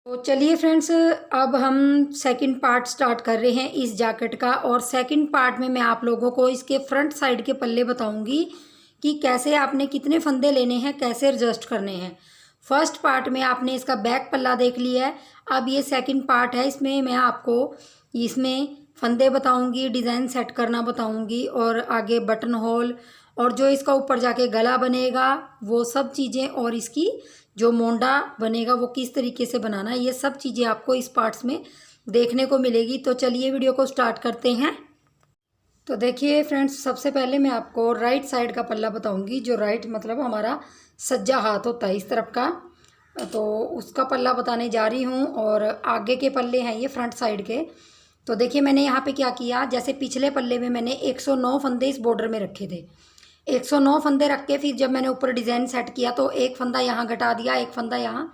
तो चलिए फ्रेंड्स, अब हम सेकंड पार्ट स्टार्ट कर रहे हैं इस जैकेट का। और सेकंड पार्ट में मैं आप लोगों को इसके फ्रंट साइड के पल्ले बताऊंगी कि कैसे आपने कितने फंदे लेने हैं, कैसे एडजस्ट करने हैं। फर्स्ट पार्ट में आपने इसका बैक पल्ला देख लिया है। अब ये सेकंड पार्ट है, इसमें मैं आपको इसमें फंदे बताऊंगी, डिज़ाइन सेट करना बताऊंगी और आगे बटन होल और जो इसका ऊपर जाके गला बनेगा वो सब चीज़ें, और इसकी जो मोंडा बनेगा वो किस तरीके से बनाना है, ये सब चीज़ें आपको इस पार्ट्स में देखने को मिलेगी। तो चलिए वीडियो को स्टार्ट करते हैं। तो देखिए फ्रेंड्स, सबसे पहले मैं आपको राइट साइड का पल्ला बताऊंगी। जो राइट मतलब हमारा सज्जा हाथ होता है इस तरफ का, तो उसका पल्ला बताने जा रही हूँ। और आगे के पल्ले हैं ये फ्रंट साइड के। तो देखिए मैंने यहाँ पे क्या किया, जैसे पिछले पल्ले में मैंने 109 फंदे इस बॉर्डर में रखे थे। 109 फंदे रख के फिर जब मैंने ऊपर डिज़ाइन सेट किया तो एक फंदा यहाँ घटा दिया, एक फंदा यहाँ,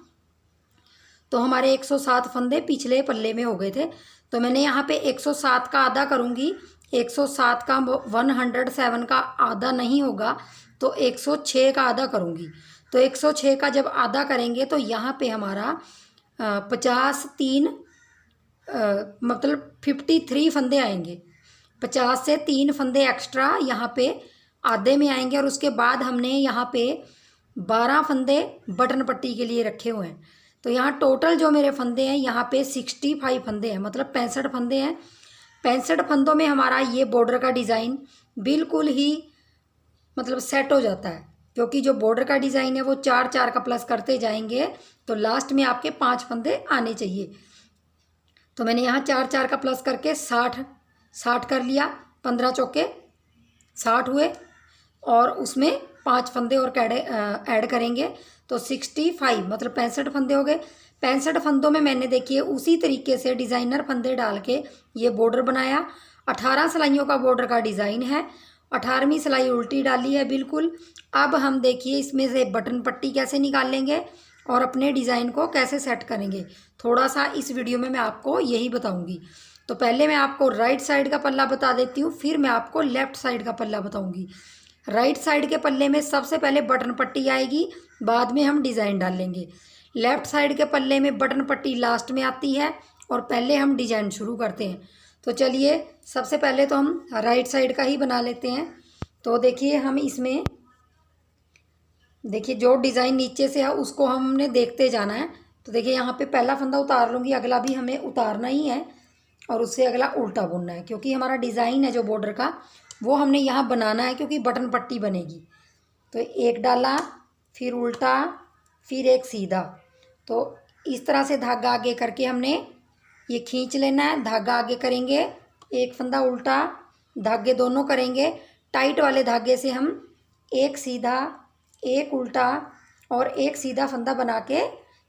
तो हमारे 107 फंदे पिछले पल्ले में हो गए थे। तो मैंने यहाँ पे 107 का आधा करूँगी, 107 का 107 का आधा नहीं होगा तो 106 का आधा करूँगी। तो 106 का जब आधा करेंगे तो यहाँ पे हमारा 53 मतलब 53 फंदे आएंगे। 50 से 3 फंदे एक्स्ट्रा यहाँ पे आधे में आएंगे। और उसके बाद हमने यहाँ पे 12 फंदे बटन पट्टी के लिए रखे हुए हैं। तो यहाँ टोटल जो मेरे फंदे हैं यहाँ पे 65 फंदे हैं, मतलब 65 फंदे हैं। 65 फंदों में हमारा ये बॉर्डर का डिज़ाइन बिल्कुल ही मतलब सेट हो जाता है, क्योंकि जो बॉर्डर का डिज़ाइन है वो 4-4 का प्लस करते जाएंगे तो लास्ट में आपके 5 फंदे आने चाहिए। तो मैंने यहाँ 4-4 का प्लस करके 60 कर लिया। 15 चौके 60 हुए और उसमें 5 फंदे और ऐड करेंगे तो 65 मतलब 65 फंदे हो गए। 65 फंदों में मैंने देखिए उसी तरीके से डिज़ाइनर फंदे डाल के ये बॉर्डर बनाया। 18 सिलाइयों का बॉर्डर का डिज़ाइन है। 18वीं सिलाई उल्टी डाली है बिल्कुल। अब हम देखिए इसमें से बटन पट्टी कैसे निकाल लेंगे और अपने डिज़ाइन को कैसे सेट करेंगे, थोड़ा सा इस वीडियो में मैं आपको यही बताऊंगी। तो पहले मैं आपको राइट साइड का पल्ला बता देती हूँ, फिर मैं आपको लेफ़्ट साइड का पल्ला बताऊंगी। राइट साइड के पल्ले में सबसे पहले बटन पट्टी आएगी, बाद में हम डिज़ाइन डाल लेंगे। लेफ़्ट साइड के पल्ले में बटन पट्टी लास्ट में आती है और पहले हम डिज़ाइन शुरू करते हैं। तो चलिए सबसे पहले तो हम राइट साइड का ही बना लेते हैं। तो देखिए हम इसमें देखिए जो डिज़ाइन नीचे से है उसको हमने देखते जाना है। तो देखिए यहाँ पे पहला फंदा उतार लूँगी, अगला भी हमें उतारना ही है और उससे अगला उल्टा बुनना है, क्योंकि हमारा डिज़ाइन है जो बॉर्डर का वो हमने यहाँ बनाना है, क्योंकि बटन पट्टी बनेगी। तो एक डाला, फिर उल्टा, फिर एक सीधा। तो इस तरह से धागा आगे करके हमने ये खींच लेना है। धागा आगे करेंगे, एक फंदा उल्टा, धागे दोनों करेंगे। टाइट वाले धागे से हम एक सीधा, एक उल्टा और एक सीधा फंदा बना के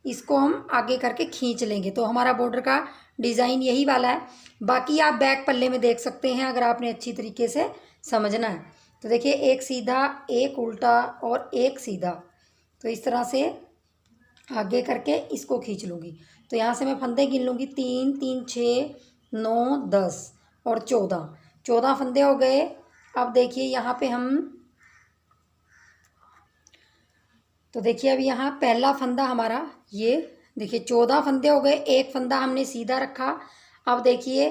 इसको हम आगे करके खींच लेंगे। तो हमारा बॉर्डर का डिज़ाइन यही वाला है। बाकी आप बैक पल्ले में देख सकते हैं अगर आपने अच्छी तरीके से समझना है। तो देखिए एक सीधा, एक उल्टा और एक सीधा, तो इस तरह से आगे करके इसको खींच लूँगी। तो यहाँ से मैं फंदे गिन लूँगी, 3 3 6 9 10 और 14 फंदे हो गए। अब देखिए यहाँ पे हम, तो देखिए अब यहाँ पहला फंदा हमारा ये देखिए 14 फंदे हो गए। एक फंदा हमने सीधा रखा। अब देखिए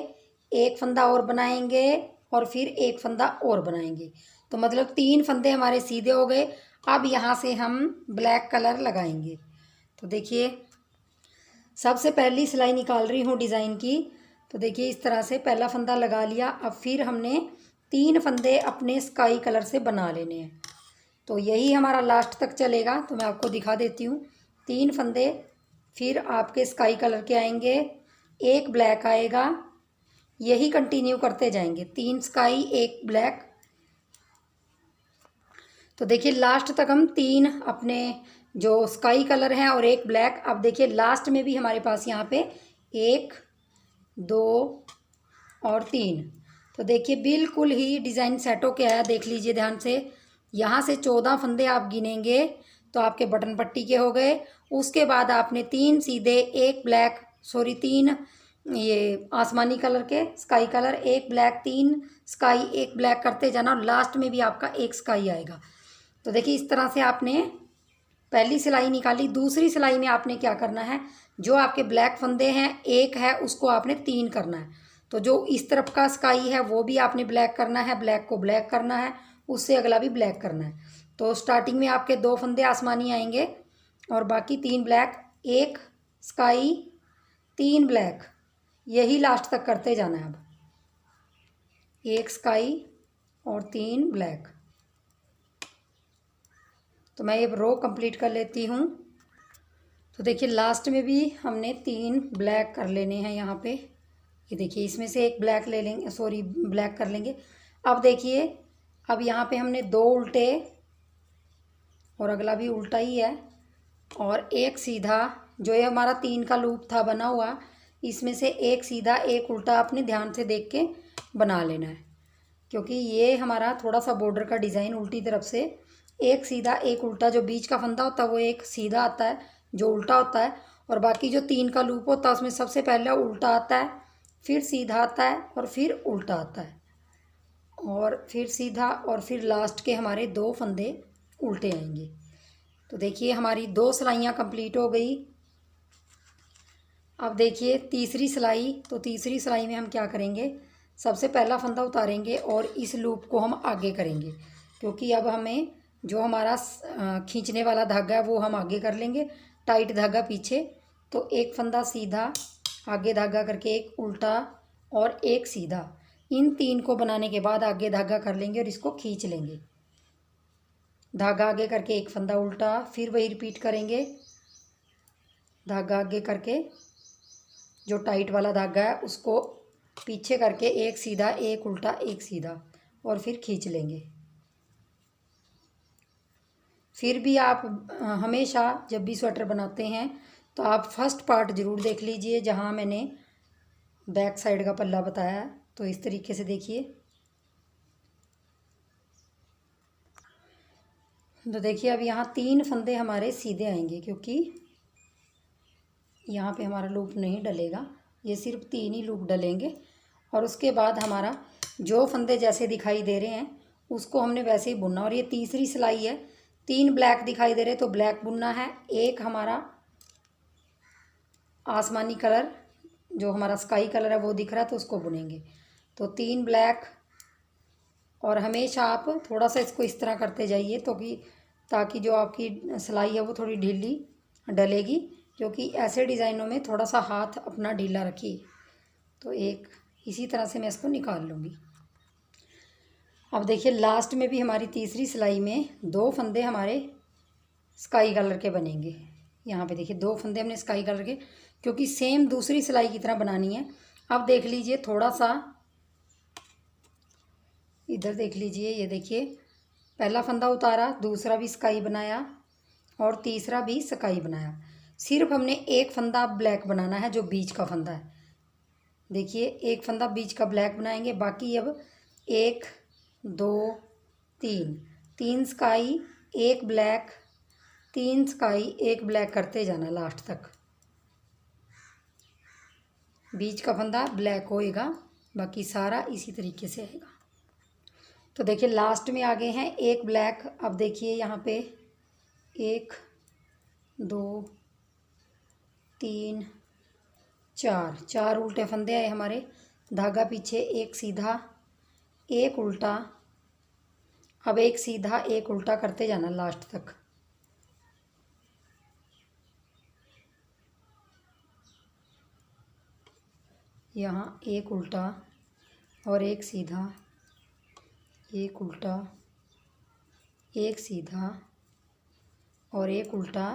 एक फंदा और बनाएंगे और फिर एक फंदा और बनाएंगे, तो मतलब 3 फंदे हमारे सीधे हो गए। अब यहाँ से हम ब्लैक कलर लगाएंगे। तो देखिए सबसे पहली सिलाई निकाल रही हूँ डिज़ाइन की। तो देखिए इस तरह से पहला फंदा लगा लिया। अब फिर हमने 3 फंदे अपने स्काई कलर से बना लेने हैं। तो यही हमारा लास्ट तक चलेगा। तो मैं आपको दिखा देती हूँ। 3 फंदे फिर आपके स्काई कलर के आएंगे, एक ब्लैक आएगा, यही कंटिन्यू करते जाएंगे। 3 स्काई, एक ब्लैक। तो देखिए लास्ट तक हम 3 अपने जो स्काई कलर हैं और एक ब्लैक। अब देखिए लास्ट में भी हमारे पास यहाँ पे 1 2 और 3। तो देखिए बिल्कुल ही डिज़ाइन सेट हो के आया, देख लीजिए ध्यान से। यहाँ से 14 फंदे आप गिनेंगे तो आपके बटन पट्टी के हो गए। उसके बाद आपने 3 सीधे, एक ब्लैक, 3 ये आसमानी कलर के स्काई कलर, एक ब्लैक, 3 स्काई, एक ब्लैक करते जाना और लास्ट में भी आपका एक स्काई आएगा। तो देखिए इस तरह से आपने पहली सिलाई निकाली। दूसरी सिलाई में आपने क्या करना है, जो आपके ब्लैक फंदे हैं एक है उसको आपने 3 करना है। तो जो इस तरफ का स्काई है वो भी आपने ब्लैक करना है, ब्लैक को ब्लैक करना है, उससे अगला भी ब्लैक करना है। तो स्टार्टिंग में आपके 2 फंदे आसमानी आएंगे और बाकी 3 ब्लैक, 1 स्काई, 3 ब्लैक, यही लास्ट तक करते जाना है। अब 1 स्काई और 3 ब्लैक। तो मैं ये रो कंप्लीट कर लेती हूँ। तो देखिए लास्ट में भी हमने 3 ब्लैक कर लेने हैं यहाँ पे। ये देखिए इसमें से एक ब्लैक ले लेंगे, सॉरी ब्लैक कर लेंगे। अब देखिए अब यहाँ पे हमने 2 उल्टे और अगला भी उल्टा ही है और एक सीधा, जो ये हमारा 3 का लूप था बना हुआ, इसमें से एक सीधा एक उल्टा अपने ध्यान से देख के बना लेना है, क्योंकि ये हमारा थोड़ा सा बॉर्डर का डिज़ाइन उल्टी तरफ से एक सीधा एक उल्टा, जो बीच का फंदा होता है वो एक सीधा आता है जो उल्टा होता है, और बाकी जो 3 का लूप होता है उसमें सबसे पहले उल्टा आता है, फिर सीधा आता है और फिर उल्टा आता है और फिर सीधा, और फिर लास्ट के हमारे 2 फंदे उल्टे आएंगे। तो देखिए हमारी 2 सिलाइयाँ कंप्लीट हो गई। अब देखिए तीसरी सिलाई। तो तीसरी सिलाई में हम क्या करेंगे, सबसे पहला फंदा उतारेंगे और इस लूप को हम आगे करेंगे, क्योंकि अब हमें जो हमारा खींचने वाला धागा है वो हम आगे कर लेंगे, टाइट धागा पीछे। तो एक फंदा सीधा, आगे धागा करके एक उल्टा और एक सीधा, इन 3 को बनाने के बाद आगे धागा कर लेंगे और इसको खींच लेंगे। धागा आगे करके एक फंदा उल्टा, फिर वही रिपीट करेंगे, धागा आगे करके जो टाइट वाला धागा है उसको पीछे करके एक सीधा एक उल्टा एक सीधा और फिर खींच लेंगे। फिर भी आप हमेशा जब भी स्वेटर बनाते हैं तो आप फर्स्ट पार्ट ज़रूर देख लीजिए, जहाँ मैंने बैक साइड का पल्ला बताया है। तो इस तरीके से देखिए। तो देखिए अब यहाँ 3 फंदे हमारे सीधे आएंगे, क्योंकि यहाँ पे हमारा लूप नहीं डलेगा, ये सिर्फ 3 ही लूप डलेंगे। और उसके बाद हमारा जो फंदे जैसे दिखाई दे रहे हैं उसको हमने वैसे ही बुनना। और ये तीसरी सिलाई है, 3 ब्लैक दिखाई दे रहे तो ब्लैक बुनना है, एक हमारा आसमानी कलर जो हमारा स्काई कलर है वो दिख रहा है तो उसको बुनेंगे। तो 3 ब्लैक, और हमेशा आप थोड़ा सा इसको इस तरह करते जाइए तो कि ताकि जो आपकी सिलाई है वो थोड़ी ढीली डलेगी, क्योंकि ऐसे डिज़ाइनों में थोड़ा सा हाथ अपना ढीला रखिए। तो एक इसी तरह से मैं इसको निकाल लूँगी। अब देखिए लास्ट में भी हमारी तीसरी सिलाई में 2 फंदे हमारे स्काई कलर के बनेंगे। यहाँ पे देखिए 2 फंदे हमने स्काई कलर के, क्योंकि सेम दूसरी सिलाई की तरह बनानी है। अब देख लीजिए थोड़ा सा इधर देख लीजिए, ये देखिए पहला फंदा उतारा, दूसरा भी स्काई बनाया और तीसरा भी स्काई बनाया। सिर्फ हमने एक फंदा ब्लैक बनाना है जो बीच का फंदा है। देखिए एक फंदा बीच का ब्लैक बनाएंगे, बाकी अब 1 2 3, 3 स्काई 1 ब्लैक, 3 स्काई 1 ब्लैक करते जाना लास्ट तक। बीच का फंदा ब्लैक होएगा, बाकी सारा इसी तरीके से आएगा। तो देखिए लास्ट में आ गए हैं 1 ब्लैक। अब देखिए यहाँ पे 1 2 3 4, 4 उल्टे फंदे आए हमारे, धागा पीछे एक सीधा एक उल्टा, अब एक सीधा एक उल्टा करते जाना लास्ट तक। यहाँ एक उल्टा और एक सीधा, एक उल्टा एक सीधा और एक उल्टा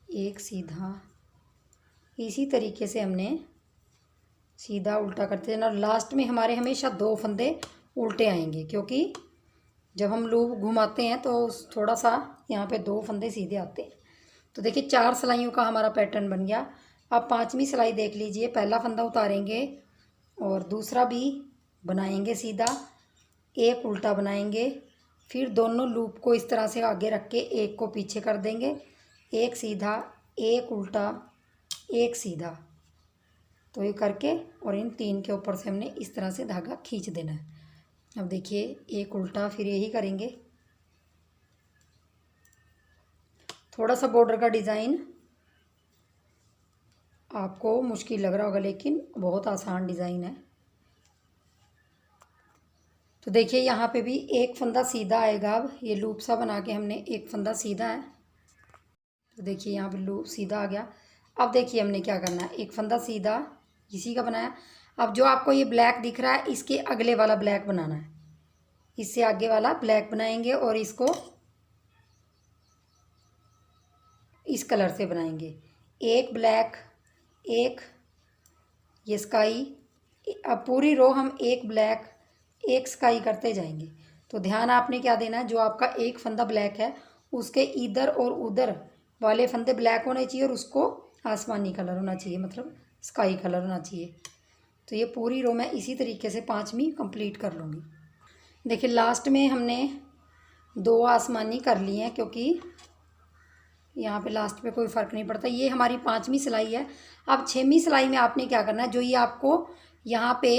एक सीधा, इसी तरीके से हमने सीधा उल्टा करते जाना। और लास्ट में हमारे हमेशा 2 फंदे उल्टे आएंगे, क्योंकि जब हम लूप घुमाते हैं तो थोड़ा सा यहाँ पे 2 फंदे सीधे आते हैं। तो देखिए 4 सिलाइयों का हमारा पैटर्न बन गया। अब 5वीं सिलाई देख लीजिए, पहला फंदा उतारेंगे और दूसरा भी बनाएंगे सीधा, एक उल्टा बनाएंगे, फिर दोनों लूप को इस तरह से आगे रख के एक को पीछे कर देंगे, एक सीधा एक उल्टा एक सीधा। तो ये करके और इन 3 के ऊपर से हमने इस तरह से धागा खींच देना है। अब देखिए एक उल्टा, फिर यही करेंगे, थोड़ा सा बॉर्डर का डिज़ाइन आपको मुश्किल लग रहा होगा लेकिन बहुत आसान डिज़ाइन है। तो देखिए यहाँ पे भी एक फंदा सीधा आएगा। अब ये लूप सा बना के हमने एक फंदा सीधा है, तो देखिए यहाँ पे लूप सीधा आ गया। अब देखिए हमने क्या करना है, एक फंदा सीधा इसी का बनाया। अब जो आपको ये ब्लैक दिख रहा है इसके अगले वाला ब्लैक बनाना है, इससे आगे वाला ब्लैक बनाएंगे और इसको इस कलर से बनाएंगे। एक ब्लैक, एक ये स्काई। अब पूरी रो हम एक ब्लैक एक स्काई करते जाएंगे। तो ध्यान आपने क्या देना है, जो आपका एक फंदा ब्लैक है उसके इधर और उधर वाले फंदे ब्लैक होने चाहिए और उसको आसमानी कलर होना चाहिए, मतलब स्काई कलर होना चाहिए। तो ये पूरी रो मैं इसी तरीके से 5वीं कंप्लीट कर लूँगी। देखिए लास्ट में हमने 2 आसमानी कर लिए हैं, क्योंकि यहाँ पे लास्ट पे कोई फ़र्क नहीं पड़ता। ये हमारी 5वीं सिलाई है। अब 6वीं सिलाई में आपने क्या करना है, जो ये आपको यहाँ पे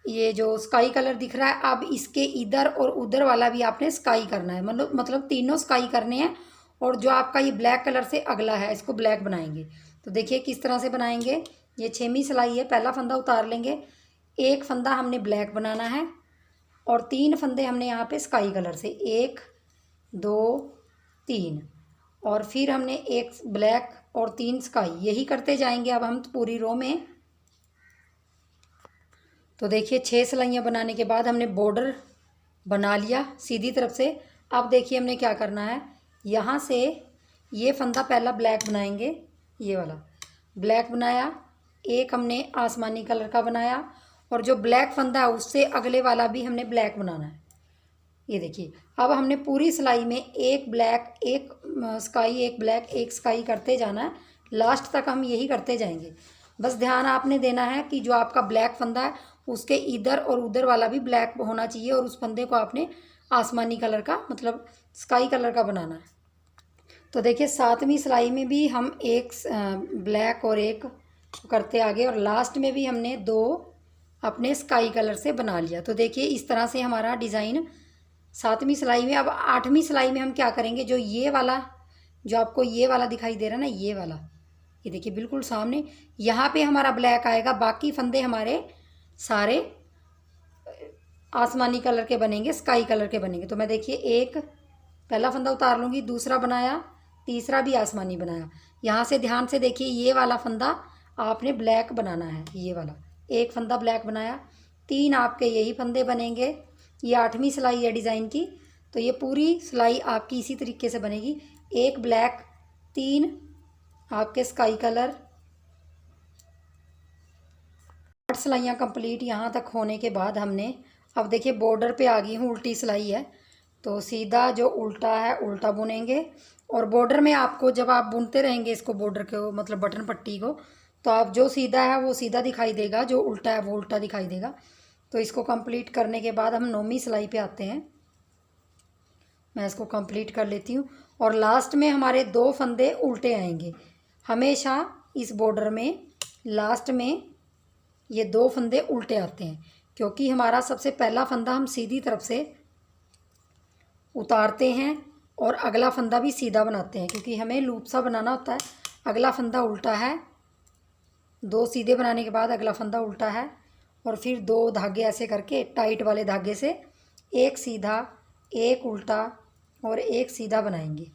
ये जो स्काई कलर दिख रहा है, अब इसके इधर और उधर वाला भी आपने स्काई करना है, मतलब तीनों स्काई करने हैं। और जो आपका ये ब्लैक कलर से अगला है इसको ब्लैक बनाएंगे। तो देखिए किस तरह से बनाएंगे। ये 6वीं सिलाई है, पहला फंदा उतार लेंगे, एक फंदा हमने ब्लैक बनाना है और 3 फंदे हमने यहाँ पे स्काई कलर से, 1 2 3, और फिर हमने एक ब्लैक और 3 स्काई, यही करते जाएंगे अब हम पूरी रो में। तो देखिए 6 सिलाइयाँ बनाने के बाद हमने बॉर्डर बना लिया सीधी तरफ से। अब देखिए हमने क्या करना है, यहाँ से ये फंदा पहला ब्लैक बनाएंगे, ये वाला ब्लैक बनाया, एक हमने आसमानी कलर का बनाया और जो ब्लैक फंदा है उससे अगले वाला भी हमने ब्लैक बनाना है। ये देखिए अब हमने पूरी सिलाई में एक ब्लैक एक स्काई एक ब्लैक एक स्काई करते जाना है, लास्ट तक हम यही करते जाएंगे। बस ध्यान आपने देना है कि जो आपका ब्लैक फंदा है उसके इधर और उधर वाला भी ब्लैक होना चाहिए और उस फंदे को आपने आसमानी कलर का, मतलब स्काई कलर का बनाना है। तो देखिए 7वीं सिलाई में भी हम एक ब्लैक और एक करते आगे और लास्ट में भी हमने 2 अपने स्काई कलर से बना लिया। तो देखिए इस तरह से हमारा डिज़ाइन 7वीं सिलाई में। अब 8वीं सिलाई में हम क्या करेंगे, जो ये वाला, जो आपको ये वाला दिखाई दे रहा है ना, ये वाला, ये देखिए बिल्कुल सामने, यहाँ पे हमारा ब्लैक आएगा, बाकी फंदे हमारे सारे आसमानी कलर के बनेंगे, स्काई कलर के बनेंगे। तो मैं देखिए एक पहला फंदा उतार लूँगी, दूसरा बनाया, तीसरा भी आसमानी बनाया। यहाँ से ध्यान से देखिए ये वाला फंदा आपने ब्लैक बनाना है, ये वाला एक फंदा ब्लैक बनाया, 3 आपके यही फंदे बनेंगे। ये 8वीं सिलाई है डिज़ाइन की। तो ये पूरी सिलाई आपकी इसी तरीके से बनेगी, एक ब्लैक, 3 आपके स्काई कलर। 8 सिलाइयाँ कंप्लीट यहाँ तक होने के बाद हमने, अब देखिए बॉर्डर पे आ गई हूँ, उल्टी सिलाई है, तो सीधा जो उल्टा है उल्टा बुनेंगे। और बॉर्डर में आपको जब आप बुनते रहेंगे इसको, बॉर्डर को मतलब बटन पट्टी को, तो आप जो सीधा है वो सीधा दिखाई देगा, जो उल्टा है वो उल्टा दिखाई देगा। तो इसको कंप्लीट करने के बाद हम 9वीं सिलाई पे आते हैं। मैं इसको कंप्लीट कर लेती हूँ और लास्ट में हमारे 2 फंदे उल्टे आएंगे हमेशा। इस बॉर्डर में लास्ट में ये 2 फंदे उल्टे आते हैं, क्योंकि हमारा सबसे पहला फंदा हम सीधी तरफ से उतारते हैं और अगला फंदा भी सीधा बनाते हैं, क्योंकि हमें लूप सा बनाना होता है। अगला फंदा उल्टा है, 2 सीधे बनाने के बाद अगला फंदा उल्टा है और फिर 2 धागे ऐसे करके टाइट वाले धागे से एक सीधा एक उल्टा और एक सीधा बनाएंगे।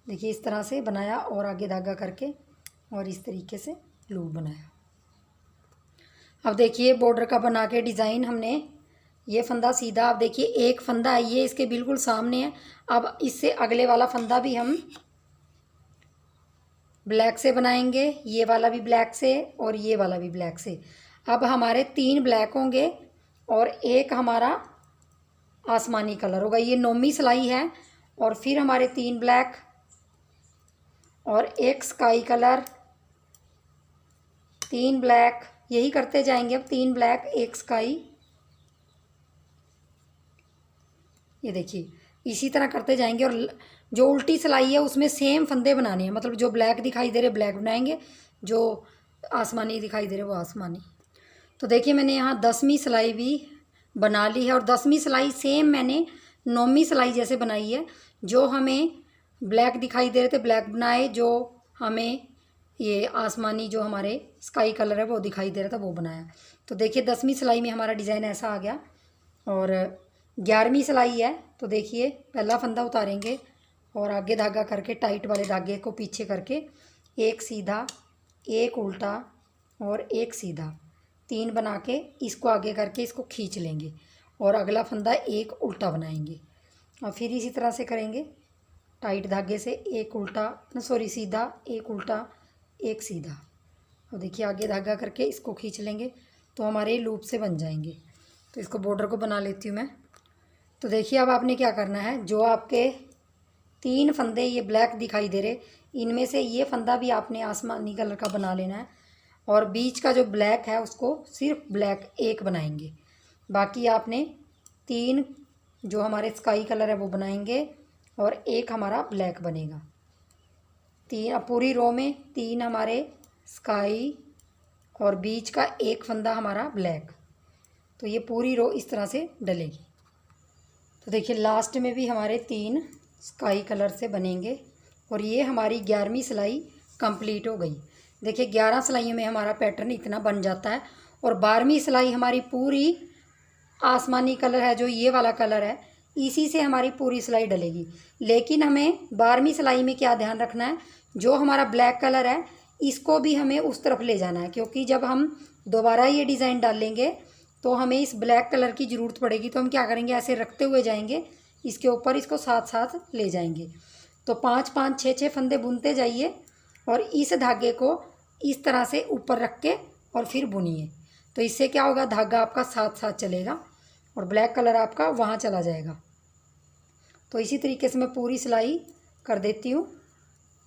देखिए इस तरह से बनाया और आगे धागा करके और इस तरीके से लूप बनाया। अब देखिए बॉर्डर का बना के डिज़ाइन हमने, ये फंदा सीधा, अब देखिए एक फंदा है ये इसके बिल्कुल सामने है। अब इससे अगले वाला फंदा भी हम ब्लैक से बनाएंगे, ये वाला भी ब्लैक से और ये वाला भी ब्लैक से। अब हमारे 3 ब्लैक होंगे और एक हमारा आसमानी कलर होगा। ये 9वीं सिलाई है और फिर हमारे 3 ब्लैक और एक स्काई कलर, 3 ब्लैक, यही करते जाएंगे। अब 3 ब्लैक एक स्काई, ये देखिए इसी तरह करते जाएंगे। और जो उल्टी सिलाई है उसमें सेम फंदे बनाने हैं, मतलब जो ब्लैक दिखाई दे रहे ब्लैक बनाएंगे, जो आसमानी दिखाई दे रहे वो आसमानी। तो देखिए मैंने यहाँ 10वीं सिलाई भी बना ली है और 10वीं सिलाई सेम मैंने 9वीं सिलाई जैसे बनाई है। जो हमें ब्लैक दिखाई दे रहे थे ब्लैक बनाए, जो हमें ये आसमानी जो हमारे स्काई कलर है वो दिखाई दे रहा था, वो बनाया। तो देखिए 10वीं सिलाई में हमारा डिज़ाइन ऐसा आ गया। और 11वीं सिलाई है, तो देखिए पहला फंदा उतारेंगे और आगे धागा करके टाइट वाले धागे को पीछे करके एक सीधा, एक उल्टा और एक सीधा, 3 बना के इसको आगे करके इसको खींच लेंगे और अगला फंदा एक उल्टा बनाएंगे। और फिर इसी तरह से करेंगे, टाइट धागे से एक उल्टा, सीधा, एक उल्टा, एक सीधा। और देखिए आगे धागा करके इसको खींच लेंगे तो हमारे लूप से बन जाएंगे। तो इसको बॉर्डर को बना लेती हूँ मैं। तो देखिए अब आपने क्या करना है, जो आपके 3 फंदे ये ब्लैक दिखाई दे रहे, इनमें से ये फंदा भी आपने आसमानी कलर का बना लेना है और बीच का जो ब्लैक है उसको सिर्फ ब्लैक एक बनाएंगे। बाकी आपने 3 जो हमारे स्काई कलर है वो बनाएंगे और एक हमारा ब्लैक बनेगा। 3 पूरी रो में 3 हमारे स्काई और बीच का एक फंदा हमारा ब्लैक। तो ये पूरी रो इस तरह से डलेगी। तो देखिए लास्ट में भी हमारे 3 स्काई कलर से बनेंगे और ये हमारी 11वीं सिलाई कंप्लीट हो गई। देखिए 11 सिलाइयों में हमारा पैटर्न इतना बन जाता है और 12वीं सिलाई हमारी पूरी आसमानी कलर है, जो ये वाला कलर है, इसी से हमारी पूरी सिलाई डलेगी। लेकिन हमें 12वीं सिलाई में क्या ध्यान रखना है, जो हमारा ब्लैक कलर है इसको भी हमें उस तरफ ले जाना है, क्योंकि जब हम दोबारा ये डिज़ाइन डालेंगे तो हमें इस ब्लैक कलर की ज़रूरत पड़ेगी। तो हम क्या करेंगे, ऐसे रखते हुए जाएंगे, इसके ऊपर इसको साथ साथ ले जाएंगे। तो 5-5, 6-6 फंदे बुनते जाइए और इस धागे को इस तरह से ऊपर रख के और फिर बुनिए। तो इससे क्या होगा, धागा आपका साथ साथ चलेगा और ब्लैक कलर आपका वहाँ चला जाएगा। तो इसी तरीके से मैं पूरी सिलाई कर देती हूँ।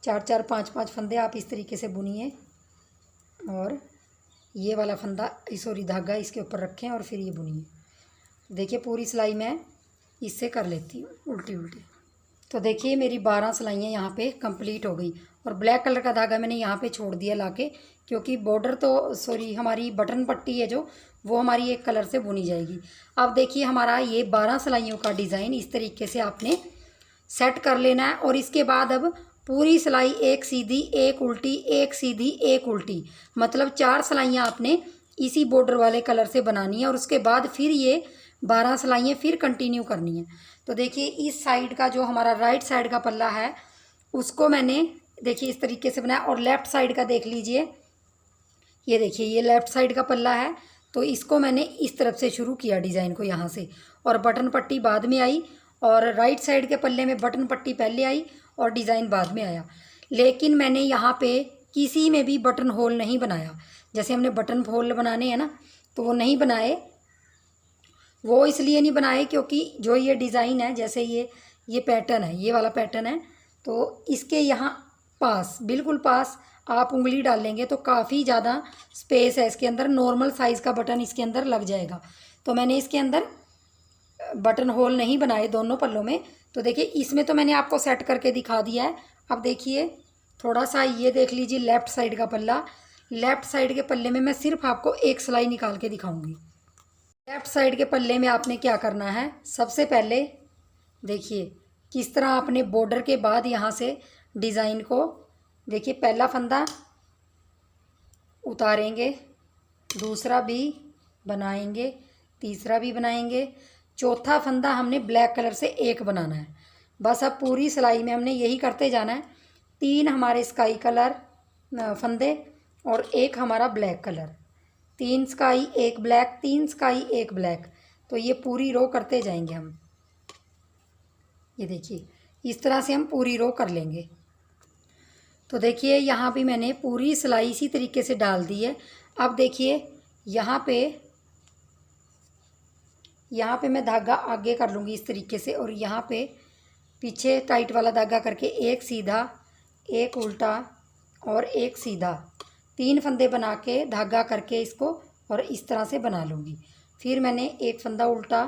4-4, 5-5 फंदे आप इस तरीके से बुनिए और ये वाला फंदा धागा इसके ऊपर रखें और फिर ये बुनिए। देखिए पूरी सिलाई मैं इससे कर लेती हूँ उल्टी उल्टी। तो देखिए मेरी 12 सिलाइयाँ यहाँ पे कंप्लीट हो गई और ब्लैक कलर का धागा मैंने यहाँ पे छोड़ दिया लाके, क्योंकि बॉर्डर तो हमारी बटन पट्टी है जो, वो हमारी एक कलर से बुनी जाएगी। अब देखिए हमारा ये 12 सिलाइयों का डिज़ाइन इस तरीके से आपने सेट कर लेना है। और इसके बाद अब पूरी सिलाई एक सीधी, एक उल्टी, एक सीधी, एक उल्टी, मतलब 4 सिलाइयाँ आपने इसी बॉर्डर वाले कलर से बनानी है और उसके बाद फिर ये 12 सिलाइयाँ फिर कंटिन्यू करनी है। तो देखिए इस साइड का जो हमारा राइट साइड का पल्ला है उसको मैंने देखिए इस तरीके से बनाया और लेफ़्ट साइड का देख लीजिए, ये देखिए ये लेफ़्ट साइड का पल्ला है। तो इसको मैंने इस तरफ से शुरू किया डिज़ाइन को यहाँ से, और बटन पट्टी बाद में आई और राइट साइड के पल्ले में बटन पट्टी पहले आई और डिज़ाइन बाद में आया। लेकिन मैंने यहाँ पे किसी में भी बटन होल नहीं बनाया। जैसे हमने बटन होल बनाने हैं ना, तो वो नहीं बनाए। वो इसलिए नहीं बनाए क्योंकि जो ये डिज़ाइन है, जैसे ये पैटर्न है, ये वाला पैटर्न है, तो इसके यहाँ पास, बिल्कुल पास आप उंगली डालेंगे तो काफ़ी ज़्यादा स्पेस है इसके अंदर, नॉर्मल साइज़ का बटन इसके अंदर लग जाएगा। तो मैंने इसके अंदर बटन होल नहीं बनाए दोनों पल्लों में। तो देखिए इसमें तो मैंने आपको सेट करके दिखा दिया है। अब देखिए थोड़ा सा ये देख लीजिए लेफ़्ट साइड का पल्ला, लेफ़्ट साइड के पल्ले में मैं सिर्फ आपको एक सिलाई निकाल के दिखाऊंगी। लेफ़्ट साइड के पल्ले में आपने क्या करना है, सबसे पहले देखिए किस तरह आपने बॉर्डर के बाद यहाँ से डिज़ाइन को, देखिए पहला फंदा उतारेंगे, दूसरा भी बनाएंगे, तीसरा भी बनाएंगे, चौथा फंदा हमने ब्लैक कलर से एक बनाना है। बस अब पूरी सिलाई में हमने यही करते जाना है। 3 हमारे स्काई कलर फंदे और एक हमारा ब्लैक कलर, 3 स्काई, एक ब्लैक, 3 स्काई, एक ब्लैक। तो ये पूरी रो करते जाएंगे हम। ये देखिए इस तरह से हम पूरी रो कर लेंगे। तो देखिए यहाँ भी मैंने पूरी सिलाई इसी तरीके से डाल दी है। अब देखिए यहाँ पे मैं धागा आगे कर लूँगी इस तरीके से और यहाँ पे पीछे टाइट वाला धागा करके एक सीधा, एक उल्टा और एक सीधा, 3 फंदे बना के धागा करके इसको और इस तरह से बना लूँगी। फिर मैंने एक फंदा उल्टा,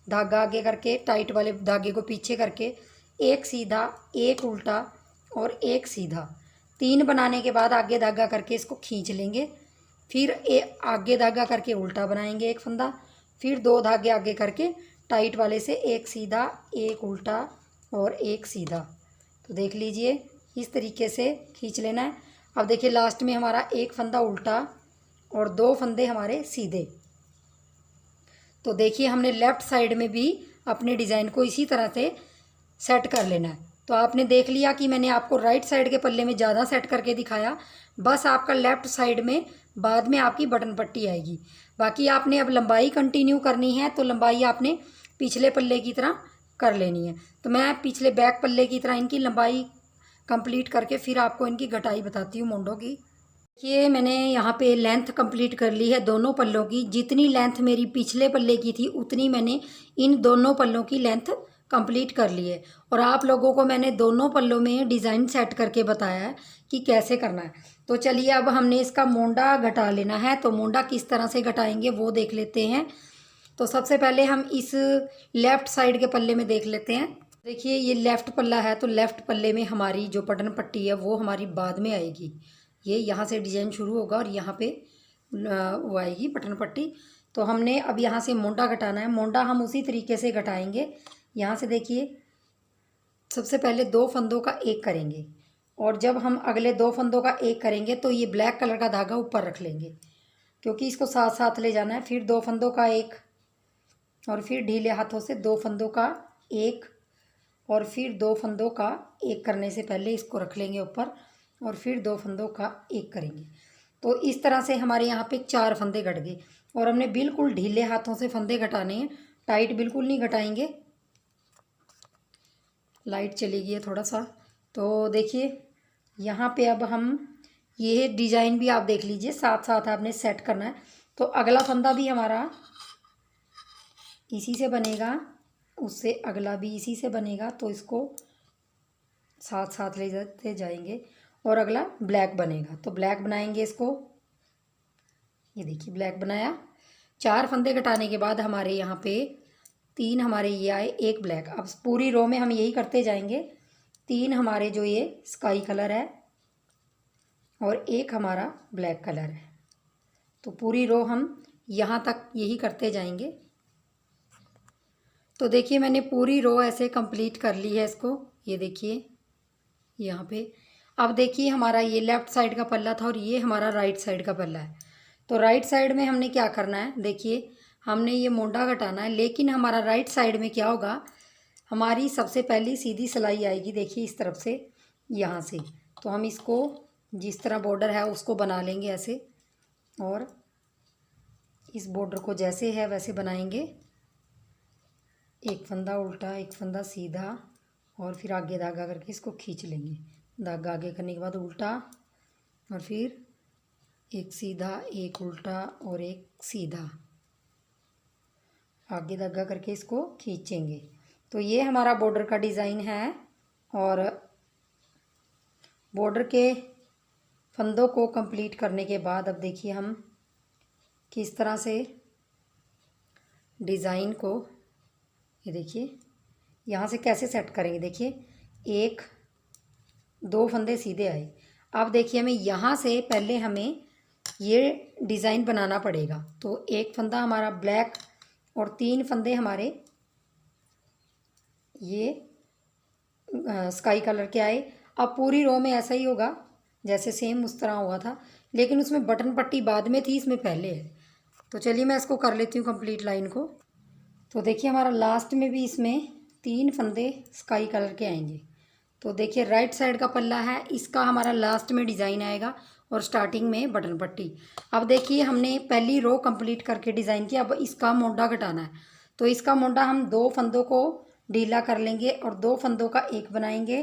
धागा आगे करके टाइट वाले धागे को पीछे करके एक सीधा, एक उल्टा और एक सीधा, 3 बनाने के बाद आगे धागा करके इसको खींच लेंगे। फिर आगे धागा करके उल्टा बनाएंगे एक फंदा, फिर 2 धागे आगे करके टाइट वाले से एक सीधा, एक उल्टा और एक सीधा। तो देख लीजिए इस तरीके से खींच लेना है। अब देखिए लास्ट में हमारा एक फंदा उल्टा और 2 फंदे हमारे सीधे। तो देखिए हमने लेफ़्ट साइड में भी अपने डिज़ाइन को इसी तरह से सेट कर लेना है। तो आपने देख लिया कि मैंने आपको राइट साइड के पल्ले में ज़्यादा सेट करके दिखाया, बस आपका लेफ़्ट साइड में बाद में आपकी बटन पट्टी आएगी। बाकी आपने अब लंबाई कंटिन्यू करनी है तो लंबाई आपने पिछले पल्ले की तरह कर लेनी है। तो मैं पिछले बैक पल्ले की तरह इनकी लंबाई कंप्लीट करके फिर आपको इनकी घटाई बताती हूँ मोंडों की। ये मैंने यहाँ पे लेंथ कंप्लीट कर ली है दोनों पल्लों की। जितनी लेंथ मेरी पिछले पल्ले की थी उतनी मैंने इन दोनों पल्लों की लेंथ कंप्लीट कर ली है। और आप लोगों को मैंने दोनों पल्लों में डिज़ाइन सेट करके बताया है कि कैसे करना है। तो चलिए अब हमने इसका मोंडा घटा लेना है। तो मोंडा किस तरह से घटाएंगे वो देख लेते हैं। तो सबसे पहले हम इस लेफ़्ट साइड के पल्ले में देख लेते हैं। देखिए ये लेफ़्ट पल्ला है, तो लेफ़्ट पल्ले में हमारी जो बटन पट्टी है वो हमारी बाद में आएगी। ये यहाँ से डिज़ाइन शुरू होगा और यहाँ पे वो आएगी बटन पट्टी। तो हमने अब यहाँ से मोंडा घटाना है। मोंडा हम उसी तरीके से घटाएंगे। यहाँ से देखिए सबसे पहले 2 फंदों का एक करेंगे और जब हम अगले 2 फंदों का एक करेंगे तो ये ब्लैक कलर का धागा ऊपर रख लेंगे क्योंकि इसको साथ साथ ले जाना है। फिर 2 फंदों का एक और फिर ढीले हाथों से 2 फंदों का एक और फिर 2 फंदों का एक करने से पहले इसको रख लेंगे ऊपर और फिर 2 फंदों का एक करेंगे। तो इस तरह से हमारे यहाँ पे 4 फंदे घट गए और हमने बिल्कुल ढीले हाथों से फंदे घटाने हैं, टाइट बिल्कुल नहीं घटाएंगे। लाइट चली गई है थोड़ा सा। तो देखिए यहाँ पे अब हम ये डिज़ाइन भी आप देख लीजिए, साथ साथ आपने सेट करना है। तो अगला फंदा भी हमारा इसी से बनेगा, उससे अगला भी इसी से बनेगा। तो इसको साथ साथ ले जाते जाएंगे और अगला ब्लैक बनेगा। तो ब्लैक बनाएंगे इसको। ये देखिए ब्लैक बनाया। 4 फंदे घटाने के बाद हमारे यहाँ पे 3 हमारे ये आए, एक ब्लैक। अब पूरी रो में हम यही करते जाएंगे। 3 हमारे जो ये स्काई कलर है और एक हमारा ब्लैक कलर है। तो पूरी रो हम यहाँ तक यही करते जाएंगे। तो देखिए मैंने पूरी रो ऐसे कंप्लीट कर ली है इसको। ये देखिए यहाँ पे। अब देखिए हमारा ये लेफ़्ट साइड का पल्ला था और ये हमारा राइट साइड का पल्ला है। तो राइट साइड में हमने क्या करना है, देखिए हमने ये मोंडा घटाना है, लेकिन हमारा राइट साइड में क्या होगा, हमारी सबसे पहली सीधी सिलाई आएगी। देखिए इस तरफ से यहाँ से। तो हम इसको जिस तरह बॉर्डर है उसको बना लेंगे ऐसे और इस बॉर्डर को जैसे है वैसे बनाएंगे। एक फंदा उल्टा, एक फंदा सीधा और फिर आगे धागा करके इसको खींच लेंगे। धागा आगे करने के बाद उल्टा और फिर एक सीधा, एक उल्टा और एक सीधा, आगे धागा करके इसको खींचेंगे। तो ये हमारा बॉर्डर का डिज़ाइन है। और बॉर्डर के फंदों को कंप्लीट करने के बाद अब देखिए हम किस तरह से डिज़ाइन को, ये देखिए यहाँ से कैसे सेट करेंगे। देखिए 1-2 फंदे सीधे आए। अब देखिए हमें यहाँ से पहले हमें ये डिज़ाइन बनाना पड़ेगा। तो एक फंदा हमारा ब्लैक और 3 फंदे हमारे ये स्काई कलर के आए। अब पूरी रो में ऐसा ही होगा जैसे सेम उस तरह हुआ था, लेकिन उसमें बटन पट्टी बाद में थी, इसमें पहले है। तो चलिए मैं इसको कर लेती हूँ कंप्लीट लाइन को। तो देखिए हमारा लास्ट में भी इसमें 3 फंदे स्काई कलर के आएंगे। तो देखिए राइट साइड का पल्ला है, इसका हमारा लास्ट में डिज़ाइन आएगा और स्टार्टिंग में बटन पट्टी। अब देखिए हमने पहली रो कंप्लीट करके डिज़ाइन किया। अब इसका मोंडा घटाना है। तो इसका मोंडा हम 2 फंदों को ढीला कर लेंगे और 2 फंदों का एक बनाएंगे।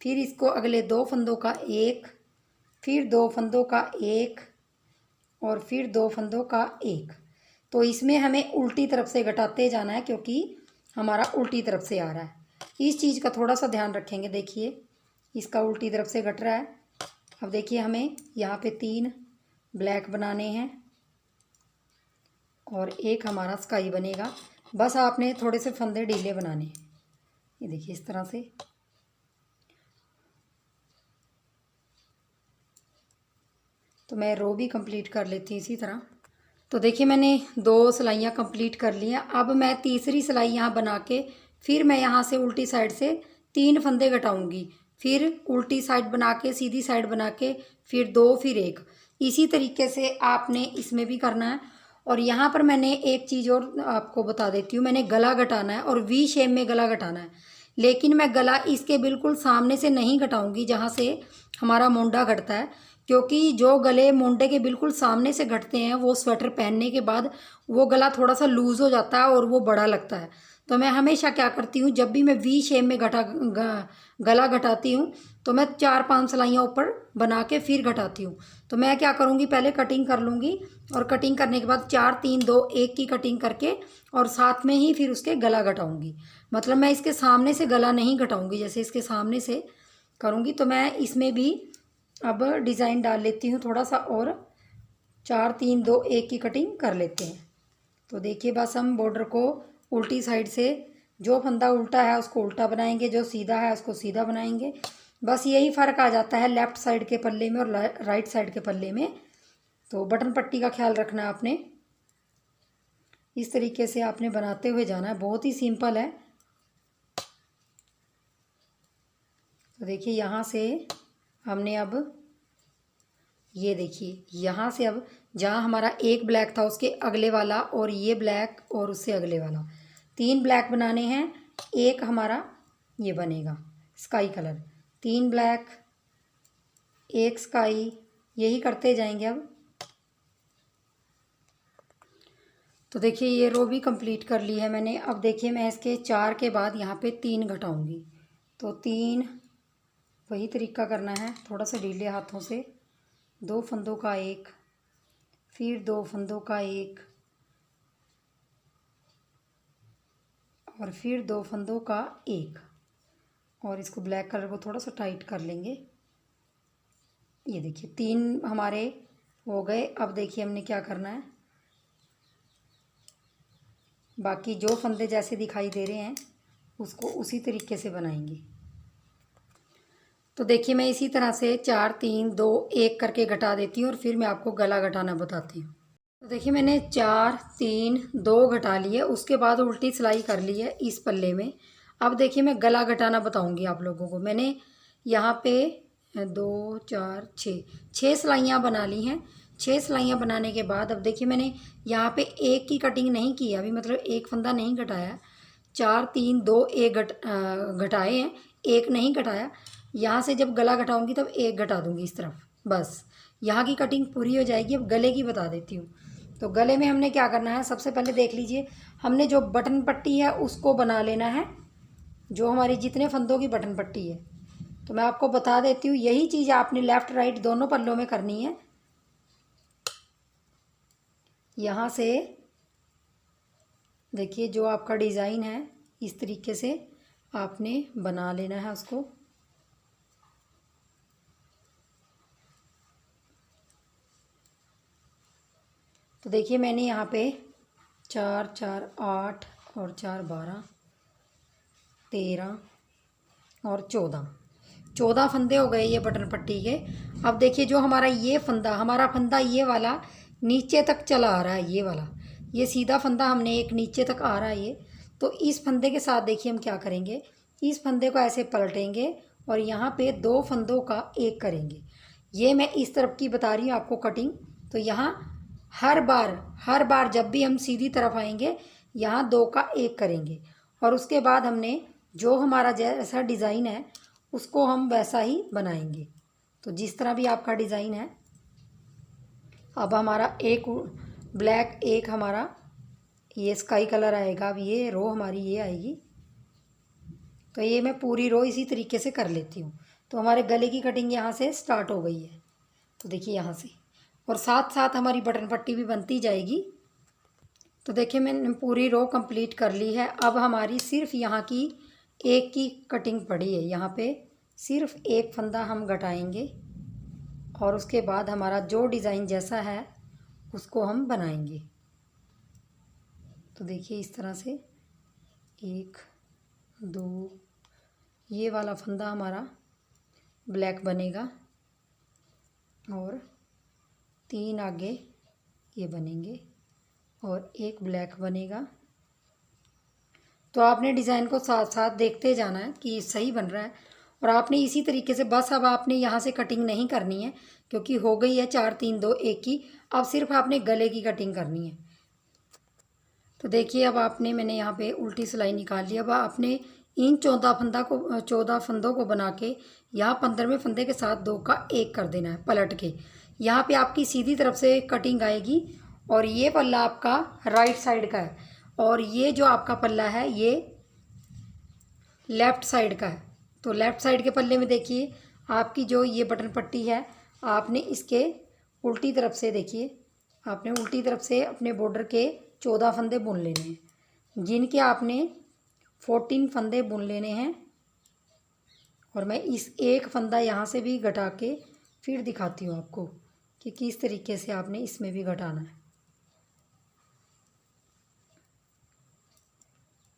फिर इसको अगले 2 फंदों का एक, फिर 2 फंदों का एक और फिर 2 फंदों का एक। तो इसमें हमें उल्टी तरफ से घटाते जाना है क्योंकि हमारा उल्टी तरफ से आ रहा है। इस चीज़ का थोड़ा सा ध्यान रखेंगे। देखिए इसका उल्टी तरफ से घट रहा है। अब देखिए हमें यहाँ पे 3 ब्लैक बनाने हैं और एक हमारा स्काई बनेगा। बस आपने थोड़े से फंदे ढीले बनाने हैं। ये देखिए इस तरह से। तो मैं रो भी कंप्लीट कर लेती हूँ इसी तरह। तो देखिए मैंने 2 सिलाइयाँ कंप्लीट कर ली हैं। अब मैं तीसरी सिलाई यहाँ बना के फिर मैं यहाँ से उल्टी साइड से 3 फंदे घटाऊँगी। फिर उल्टी साइड बना के, सीधी साइड बना के, फिर 2, फिर 1। इसी तरीके से आपने इसमें भी करना है। और यहाँ पर मैंने एक चीज़ और आपको बता देती हूँ, मैंने गला घटाना है और वी शेप में गला घटाना है। लेकिन मैं गला इसके बिल्कुल सामने से नहीं घटाऊंगी जहाँ से हमारा मोंडा घटता है, क्योंकि जो गले मोंडे के बिल्कुल सामने से घटते हैं वो स्वेटर पहनने के बाद वो गला थोड़ा सा लूज़ हो जाता है और वो बड़ा लगता है। तो मैं हमेशा क्या करती हूँ, जब भी मैं वी शेप में गला घटाती हूँ तो मैं 4-5 सिलाइयाँ ऊपर बना के फिर घटाती हूँ। तो मैं क्या करूँगी, पहले कटिंग कर लूँगी और कटिंग करने के बाद 4 3 2 1 की कटिंग करके और साथ में ही फिर उसके गला घटाऊँगी। मतलब मैं इसके सामने से गला नहीं घटाऊँगी, जैसे इसके सामने से करूँगी। तो मैं इसमें भी अब डिज़ाइन डाल लेती हूँ थोड़ा सा, और 4 3 2 1 की कटिंग कर लेते हैं। तो देखिए बस हम बॉर्डर को उल्टी साइड से, जो फंदा उल्टा है उसको उल्टा बनाएंगे, जो सीधा है उसको सीधा बनाएंगे। बस यही फ़र्क आ जाता है लेफ़्ट साइड के पल्ले में और राइट साइड के पल्ले में। तो बटन पट्टी का ख्याल रखना है आपने, इस तरीके से आपने बनाते हुए जाना है, बहुत ही सिंपल है। तो देखिए यहाँ से हमने अब ये देखिए यहाँ से अब जहाँ हमारा एक ब्लैक था उसके अगले वाला, और ये ब्लैक और उससे अगले वाला, 3 ब्लैक बनाने हैं। एक हमारा ये बनेगा स्काई कलर, 3 ब्लैक, 1 स्काई, यही करते जाएंगे अब। तो देखिए ये रो भी कंप्लीट कर ली है मैंने। अब देखिए मैं इसके 4 के बाद यहाँ पे 3 घटाऊंगी। तो 3 वही तरीका करना है, थोड़ा सा ढीले हाथों से, 2 फंदों का 1, फिर 2 फंदों का 1, और फिर 2 फंदों का 1। और इसको ब्लैक कलर को थोड़ा सा टाइट कर लेंगे। ये देखिए 3 हमारे हो गए। अब देखिए हमने क्या करना है, बाकी जो फंदे जैसे दिखाई दे रहे हैं उसको उसी तरीके से बनाएंगे। तो देखिए मैं इसी तरह से 4 3 2 1 करके घटा देती हूँ और फिर मैं आपको गला घटाना बताती हूँ। तो देखिए मैंने 4 3 2 घटा लिए, उसके बाद उल्टी सिलाई कर ली है इस पल्ले में। अब देखिए मैं गला घटाना बताऊंगी आप लोगों को। मैंने यहाँ पे 2 4 6 सिलाइयाँ बना ली हैं। 6 सिलाइयाँ बनाने के बाद अब देखिए मैंने यहाँ पे 1 की कटिंग नहीं की अभी, मतलब एक फंदा नहीं घटाया। 4 3 2 1 घटाए हैं, 1 नहीं घटाया। यहाँ से जब गला घटाऊंगी तब 1 घटा दूंगी इस तरफ, बस यहाँ की कटिंग पूरी हो जाएगी। अब गले की बता देती हूँ। तो गले में हमने क्या करना है, सबसे पहले देख लीजिए, हमने जो बटन पट्टी है उसको बना लेना है, जो हमारी जितने फंदों की बटन पट्टी है। तो मैं आपको बता देती हूँ, यही चीज़ आपने लेफ़्ट राइट दोनों पल्लों में करनी है। यहाँ से देखिए जो आपका डिज़ाइन है इस तरीके से आपने बना लेना है उसको। तो देखिए मैंने यहाँ पे 4 4 8 और 4 12 13 और 14 फंदे हो गए ये बटन पट्टी के। अब देखिए जो हमारा फंदा ये वाला नीचे तक चला आ रहा है, ये वाला, ये सीधा फंदा हमने एक नीचे तक आ रहा है ये। तो इस फंदे के साथ देखिए हम क्या करेंगे, इस फंदे को ऐसे पलटेंगे और यहाँ पे 2 फंदों का 1 करेंगे। ये मैं इस तरफ की बता रही हूँ आपको कटिंग। तो यहाँ हर बार जब भी हम सीधी तरफ आएंगे यहाँ 2 का 1 करेंगे, और उसके बाद हमने जो हमारा जैसा डिज़ाइन है उसको हम वैसा ही बनाएंगे। तो जिस तरह भी आपका डिज़ाइन है, अब हमारा एक ब्लैक, एक हमारा ये स्काई कलर आएगा। अब ये रो हमारी ये आएगी। तो ये मैं पूरी रो इसी तरीके से कर लेती हूँ। तो हमारे गले की कटिंग यहाँ से स्टार्ट हो गई है। तो देखिए यहाँ से, और साथ साथ हमारी बटन पट्टी भी बनती जाएगी। तो देखिए मैंने पूरी रो कंप्लीट कर ली है। अब हमारी सिर्फ यहाँ की 1 की कटिंग पड़ी है, यहाँ पे सिर्फ 1 फंदा हम घटाएंगे और उसके बाद हमारा जो डिज़ाइन जैसा है उसको हम बनाएंगे। तो देखिए इस तरह से 1 2, ये वाला फंदा हमारा ब्लैक बनेगा और 3 आगे ये बनेंगे और 1 ब्लैक बनेगा। तो आपने डिज़ाइन को साथ साथ देखते जाना है कि सही बन रहा है। और आपने इसी तरीके से बस अब आपने यहाँ से कटिंग नहीं करनी है क्योंकि हो गई है 4 3 2 1 की। अब सिर्फ आपने गले की कटिंग करनी है। तो देखिए अब आपने मैंने यहाँ पे उल्टी सिलाई निकाल ली। अब आपने इन 14 फंदों को बना के यहाँ 15वें फंदे के साथ 2 का 1 कर देना है पलट के। यहाँ पे आपकी सीधी तरफ से कटिंग आएगी और ये पल्ला आपका राइट साइड का है और ये जो आपका पल्ला है ये लेफ़्ट साइड का है। तो लेफ़्ट साइड के पल्ले में देखिए आपकी जो ये बटन पट्टी है आपने इसके उल्टी तरफ से देखिए आपने उल्टी तरफ से अपने बॉर्डर के 14 फंदे बुन लेने हैं जिनके आपने 14 फंदे बुन लेने हैं। और मैं इस एक फंदा यहाँ से भी घटा के फिर दिखाती हूँ आपको कि किस तरीके से आपने इसमें भी घटाना है।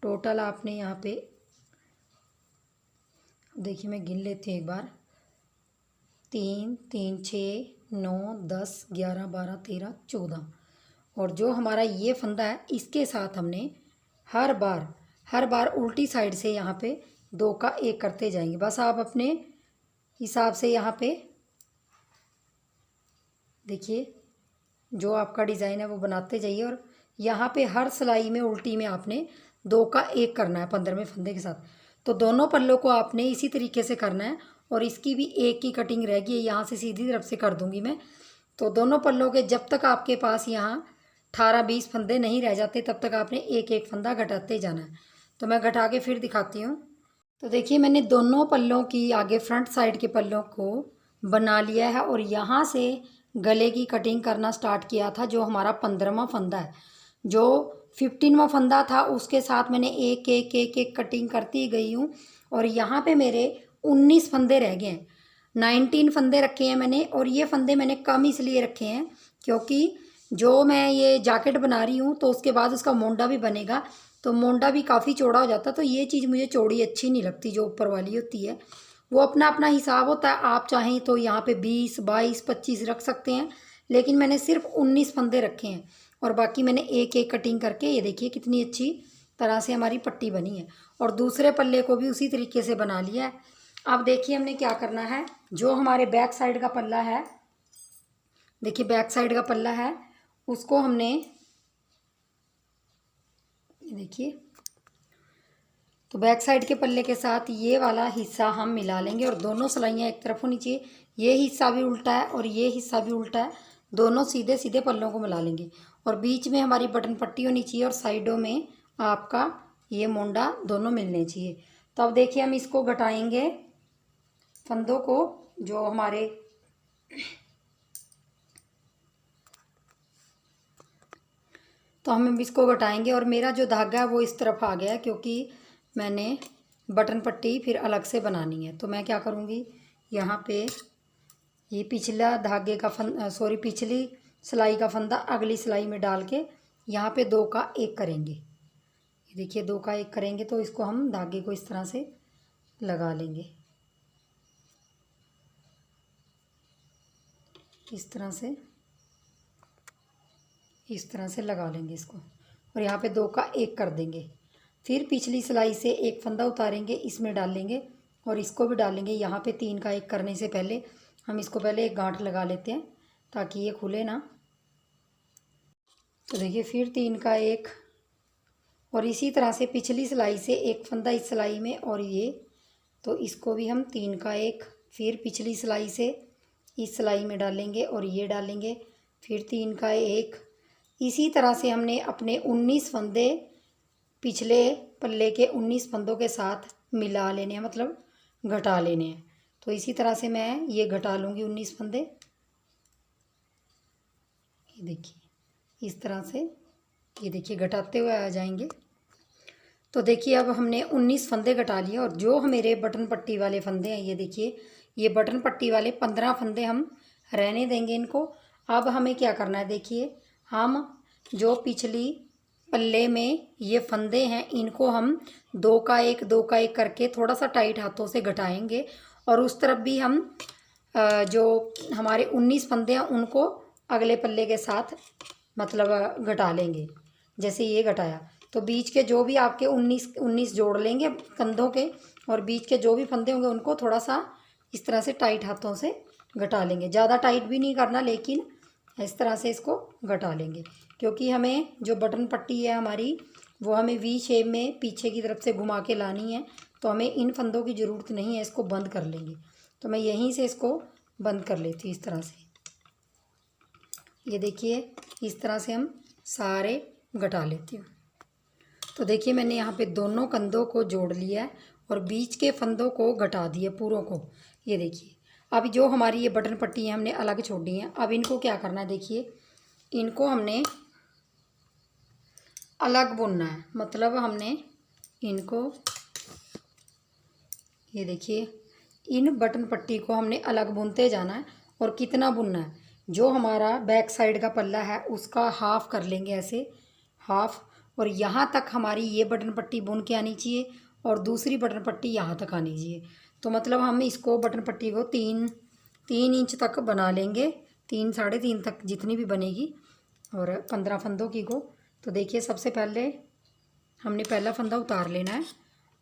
टोटल आपने यहाँ पे देखिए मैं गिन लेती हूँ एक बार 3 3 6 9 10 11 12 13 14 और जो हमारा ये फंदा है इसके साथ हमने हर बार उल्टी साइड से यहाँ पे 2 का 1 करते जाएंगे। बस आप अपने हिसाब से यहाँ पे देखिए जो आपका डिज़ाइन है वो बनाते जाइए और यहाँ पे हर सिलाई में उल्टी में आपने 2 का 1 करना है 15वें फंदे के साथ। तो दोनों पल्लों को आपने इसी तरीके से करना है और इसकी भी एक की कटिंग रहेगी यहाँ से सीधी तरफ से कर दूँगी मैं। तो दोनों पल्लों के जब तक आपके पास यहाँ 18-20 फंदे नहीं रह जाते तब तक आपने एक एक फंदा घटाते जाना है। तो मैं घटा के फिर दिखाती हूँ। तो देखिए मैंने दोनों पल्लों की आगे फ्रंट साइड के पल्लों को बना लिया है और यहाँ से गले की कटिंग करना स्टार्ट किया था। जो हमारा 15वां फंदा है, जो 15वां फंदा था उसके साथ मैंने एक एक एक एक कटिंग करती गई हूँ और यहाँ पे मेरे 19 फंदे रह गए हैं। 19 फंदे रखे हैं मैंने और ये फंदे मैंने कम इसलिए रखे हैं क्योंकि जो मैं ये जैकेट बना रही हूँ तो उसके बाद उसका मोंडा भी बनेगा तो मोंडा भी काफ़ी चौड़ा हो जाता। तो ये चीज़ मुझे चौड़ी अच्छी नहीं लगती, जो ऊपर वाली होती है वो अपना अपना हिसाब होता है। आप चाहें तो यहाँ पे 20 22 25 रख सकते हैं लेकिन मैंने सिर्फ 19 फंदे रखे हैं और बाकी मैंने एक एक कटिंग करके ये देखिए कितनी अच्छी तरह से हमारी पट्टी बनी है। और दूसरे पल्ले को भी उसी तरीके से बना लिया है। अब देखिए हमने क्या करना है, जो हमारे बैक साइड का पल्ला है, देखिए बैक साइड का पल्ला है उसको हमने देखिए तो बैक साइड के पल्ले के साथ ये वाला हिस्सा हम मिला लेंगे और दोनों सिलाइयाँ एक तरफ होनी चाहिए। ये हिस्सा भी उल्टा है और ये हिस्सा भी उल्टा है, दोनों सीधे सीधे पल्लों को मिला लेंगे और बीच में हमारी बटन पट्टी होनी चाहिए और साइडों में आपका ये मोंडा दोनों मिलने चाहिए। तो अब देखिए हम इसको घटाएंगे फंदों को, जो हमारे तो हम इसको घटाएंगे और मेरा जो धागा है वो इस तरफ आ गया है क्योंकि मैंने बटन पट्टी फिर अलग से बनानी है। तो मैं क्या करूँगी, यहाँ पे ये पिछला धागे का पिछली सिलाई का फंदा अगली सिलाई में डाल के यहाँ पे 2 का 1 करेंगे। ये देखिए 2 का 1 करेंगे तो इसको हम धागे को इस तरह से लगा लेंगे, इस तरह से लगा लेंगे इसको और यहाँ पे 2 का 1 कर देंगे। फिर पिछली सिलाई से एक फंदा उतारेंगे, इसमें डाल लेंगे और इसको भी डालेंगे। यहाँ पे 3 का 1 करने से पहले हम इसको पहले एक गांठ लगा लेते हैं ताकि ये खुले ना। तो देखिए फिर 3 का 1 और इसी तरह से पिछली सिलाई से एक फंदा इस सिलाई में और ये, तो इसको भी हम 3 का 1 फिर पिछली सिलाई से इस सिलाई में डालेंगे और ये डालेंगे, फिर 3 का 1। इसी तरह से हमने अपने 19 फंदे पिछले पल्ले के 19 फंदों के साथ मिला लेने हैं, मतलब घटा लेने हैं। तो इसी तरह से मैं ये घटा लूँगी 19 फंदे, ये देखिए इस तरह से, ये देखिए घटाते हुए आ जाएंगे। तो देखिए अब हमने 19 फंदे घटा लिए और जो मेरे बटन पट्टी वाले फंदे हैं, ये देखिए ये बटन पट्टी वाले 15 फंदे हम रहने देंगे इनको। अब हमें क्या करना है, देखिए हम जो पिछली पल्ले में ये फंदे हैं इनको हम 2 का 1 2 का 1 करके थोड़ा सा टाइट हाथों से घटाएंगे और उस तरफ भी हम जो हमारे 19 फंदे हैं उनको अगले पल्ले के साथ मतलब घटा लेंगे। जैसे ये घटाया तो बीच के जो भी आपके 19 जोड़ लेंगे कंधों के और बीच के जो भी फंदे होंगे उनको थोड़ा सा इस तरह से टाइट हाथों से घटा लेंगे। ज़्यादा टाइट भी नहीं करना, लेकिन इस तरह से इसको घटा लेंगे, क्योंकि हमें जो बटन पट्टी है हमारी वो हमें वी शेप में पीछे की तरफ से घुमा के लानी है। तो हमें इन फंदों की ज़रूरत नहीं है, इसको बंद कर लेंगे। तो मैं यहीं से इसको बंद कर लेती हूँ इस तरह से। ये देखिए इस तरह से हम सारे घटा लेती हूँ। तो देखिए मैंने यहाँ पे दोनों कंधों को जोड़ लिया है और बीच के फंदों को घटा दिया पूरों को। ये देखिए अब जो हमारी ये बटन पट्टी है हमने अलग छोड़ दी है। अब इनको क्या करना है, देखिए इनको हमने अलग बुनना है। मतलब हमने इनको, ये देखिए इन बटन पट्टी को हमने अलग बुनते जाना है। और कितना बुनना है, जो हमारा बैक साइड का पल्ला है उसका हाफ कर लेंगे ऐसे, हाफ। और यहाँ तक हमारी ये बटन पट्टी बुन के आनी चाहिए और दूसरी बटन पट्टी यहाँ तक आनी चाहिए। तो मतलब हम इसको बटन पट्टी को 3 इंच तक बना लेंगे, 3 साढ़े 3 तक जितनी भी बनेगी, और 15 फंदों की को। तो देखिए सबसे पहले हमने पहला फंदा उतार लेना है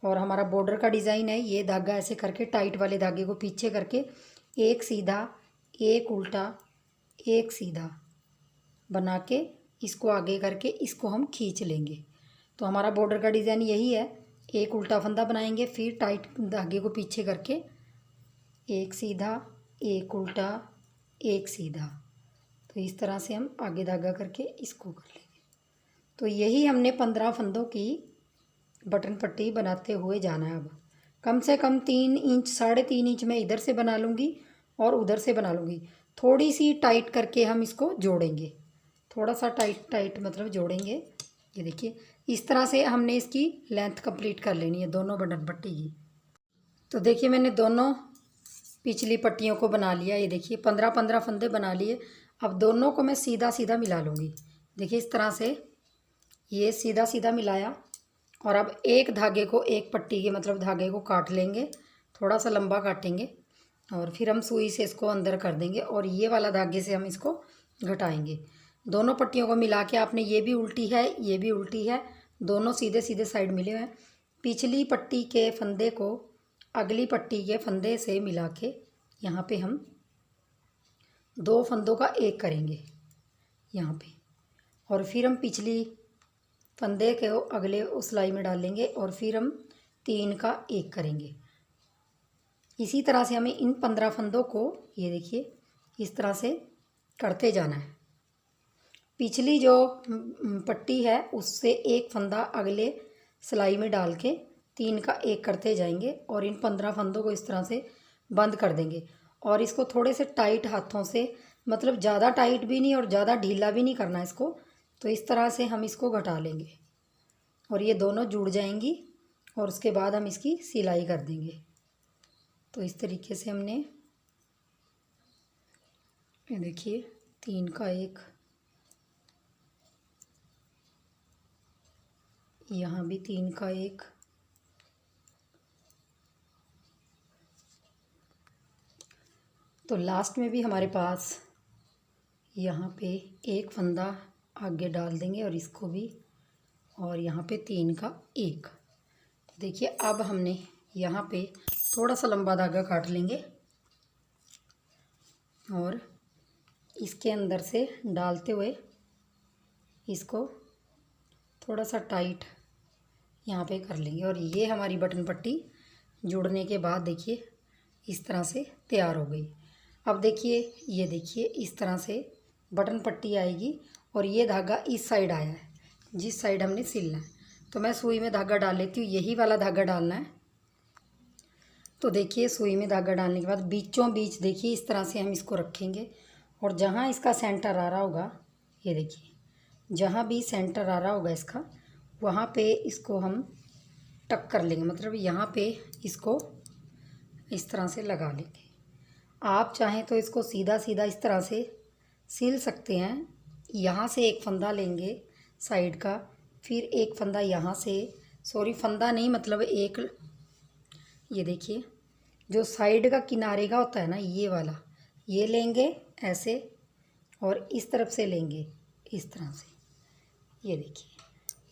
और हमारा बॉर्डर का डिज़ाइन है। ये धागा ऐसे करके टाइट वाले धागे को पीछे करके एक सीधा एक उल्टा एक सीधा बना के इसको आगे करके इसको हम खींच लेंगे। तो हमारा बॉर्डर का डिज़ाइन यही है। एक उल्टा फंदा बनाएंगे, फिर टाइट धागे को पीछे करके एक सीधा एक उल्टा एक सीधा। तो इस तरह से हम आगे धागा करके इसको कर लेंगे। तो यही हमने 15 फंदों की बटन पट्टी बनाते हुए जाना है। अब कम से कम 3 इंच 3.5 इंच मैं इधर से बना लूँगी और उधर से बना लूँगी। थोड़ी सी टाइट करके हम इसको जोड़ेंगे, थोड़ा सा टाइट मतलब जोड़ेंगे। ये देखिए इस तरह से हमने इसकी लेंथ कंप्लीट कर लेनी है दोनों बटन पट्टी की। तो देखिए मैंने दोनों पिछली पट्टियों को बना लिया। ये देखिए 15 फंदे बना लिए। अब दोनों को मैं सीधा सीधा मिला लूँगी। देखिए इस तरह से ये सीधा सीधा मिलाया। और अब एक धागे को, एक पट्टी के मतलब धागे को काट लेंगे, थोड़ा सा लंबा काटेंगे और फिर हम सुई से इसको अंदर कर देंगे और ये वाला धागे से हम इसको घटाएंगे। दोनों पट्टियों को मिला के आपने, ये भी उल्टी है ये भी उल्टी है, दोनों सीधे सीधे साइड मिले हुए हैं। पिछली पट्टी के फंदे को अगली पट्टी के फंदे से मिला के यहाँ पे हम 2 फंदों का एक करेंगे यहाँ पे, और फिर हम पिछली फंदे को अगले उस सिलाई में डाल लेंगे और फिर हम 3 का एक करेंगे। इसी तरह से हमें इन 15 फंदों को, ये देखिए इस तरह से करते जाना है। पिछली जो पट्टी है उससे एक फंदा अगले सिलाई में डाल के 3 का एक करते जाएंगे और इन 15 फंदों को इस तरह से बंद कर देंगे। और इसको थोड़े से टाइट हाथों से, मतलब ज़्यादा टाइट भी नहीं और ज़्यादा ढीला भी नहीं करना इसको। तो इस तरह से हम इसको घटा लेंगे और ये दोनों जुड़ जाएंगी और उसके बाद हम इसकी सिलाई कर देंगे। तो इस तरीके से हमने, ये देखिए 3 का एक, यहाँ भी 3 का एक, तो लास्ट में भी हमारे पास यहाँ पे एक फंदा आगे डाल देंगे और इसको भी, और यहाँ पे 3 का एक। देखिए अब हमने यहाँ पे थोड़ा सा लंबा धागा काट लेंगे और इसके अंदर से डालते हुए इसको थोड़ा सा टाइट यहाँ पे कर लेंगे। और ये हमारी बटन पट्टी जुड़ने के बाद देखिए इस तरह से तैयार हो गई। अब देखिए, ये देखिए इस तरह से बटन पट्टी आएगी और ये धागा इस साइड आया है जिस साइड हमने सिलना है। तो मैं सुई में धागा डाल लेती हूँ, यही वाला धागा डालना है। तो देखिए सुई में धागा डालने के बाद बीचों बीच देखिए इस तरह से हम इसको रखेंगे और जहाँ इसका सेंटर आ रहा होगा, ये देखिए जहाँ भी सेंटर आ रहा होगा इसका, वहाँ पे इसको हम टक कर लेंगे। मतलब यहाँ पे इसको इस तरह से लगा लेंगे। आप चाहें तो इसको सीधा सीधा इस तरह से सिल सकते हैं। यहाँ से एक फंदा लेंगे साइड का, फिर एक फंदा यहाँ से, सॉरी फंदा नहीं मतलब एक, ये देखिए जो साइड का किनारे का होता है ना ये वाला, ये लेंगे ऐसे और इस तरफ से लेंगे इस तरह से। ये देखिए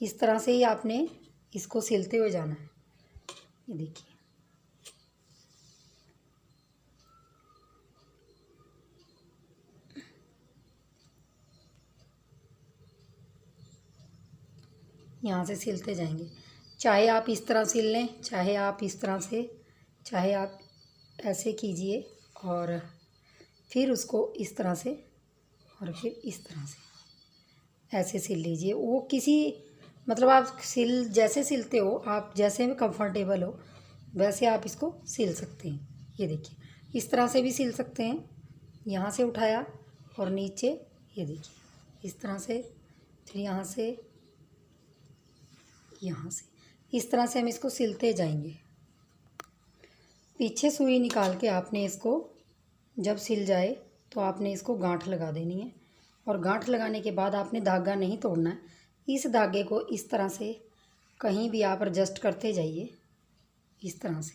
इस तरह से ही आपने इसको सिलते हुए जाना है। ये देखिए यहाँ से सिलते जाएंगे। चाहे आप इस तरह सिल लें, चाहे आप इस तरह से, चाहे आप ऐसे कीजिए और फिर उसको इस तरह से और फिर इस तरह से ऐसे सिल लीजिए। वो किसी मतलब आप जैसे सिलते हो, आप जैसे में कंफर्टेबल हो वैसे आप इसको सिल सकते हैं। ये देखिए इस तरह से भी सिल सकते हैं, यहाँ से उठाया और नीचे, ये देखिए इस तरह से, फिर यहाँ से, यहाँ से, इस तरह से हम इसको सिलते जाएंगे। पीछे सुई निकाल के आपने इसको जब सिल जाए तो आपने इसको गांठ लगा देनी है और गांठ लगाने के बाद आपने धागा नहीं तोड़ना है। इस धागे को इस तरह से कहीं भी आप एडजस्ट करते जाइए इस तरह से,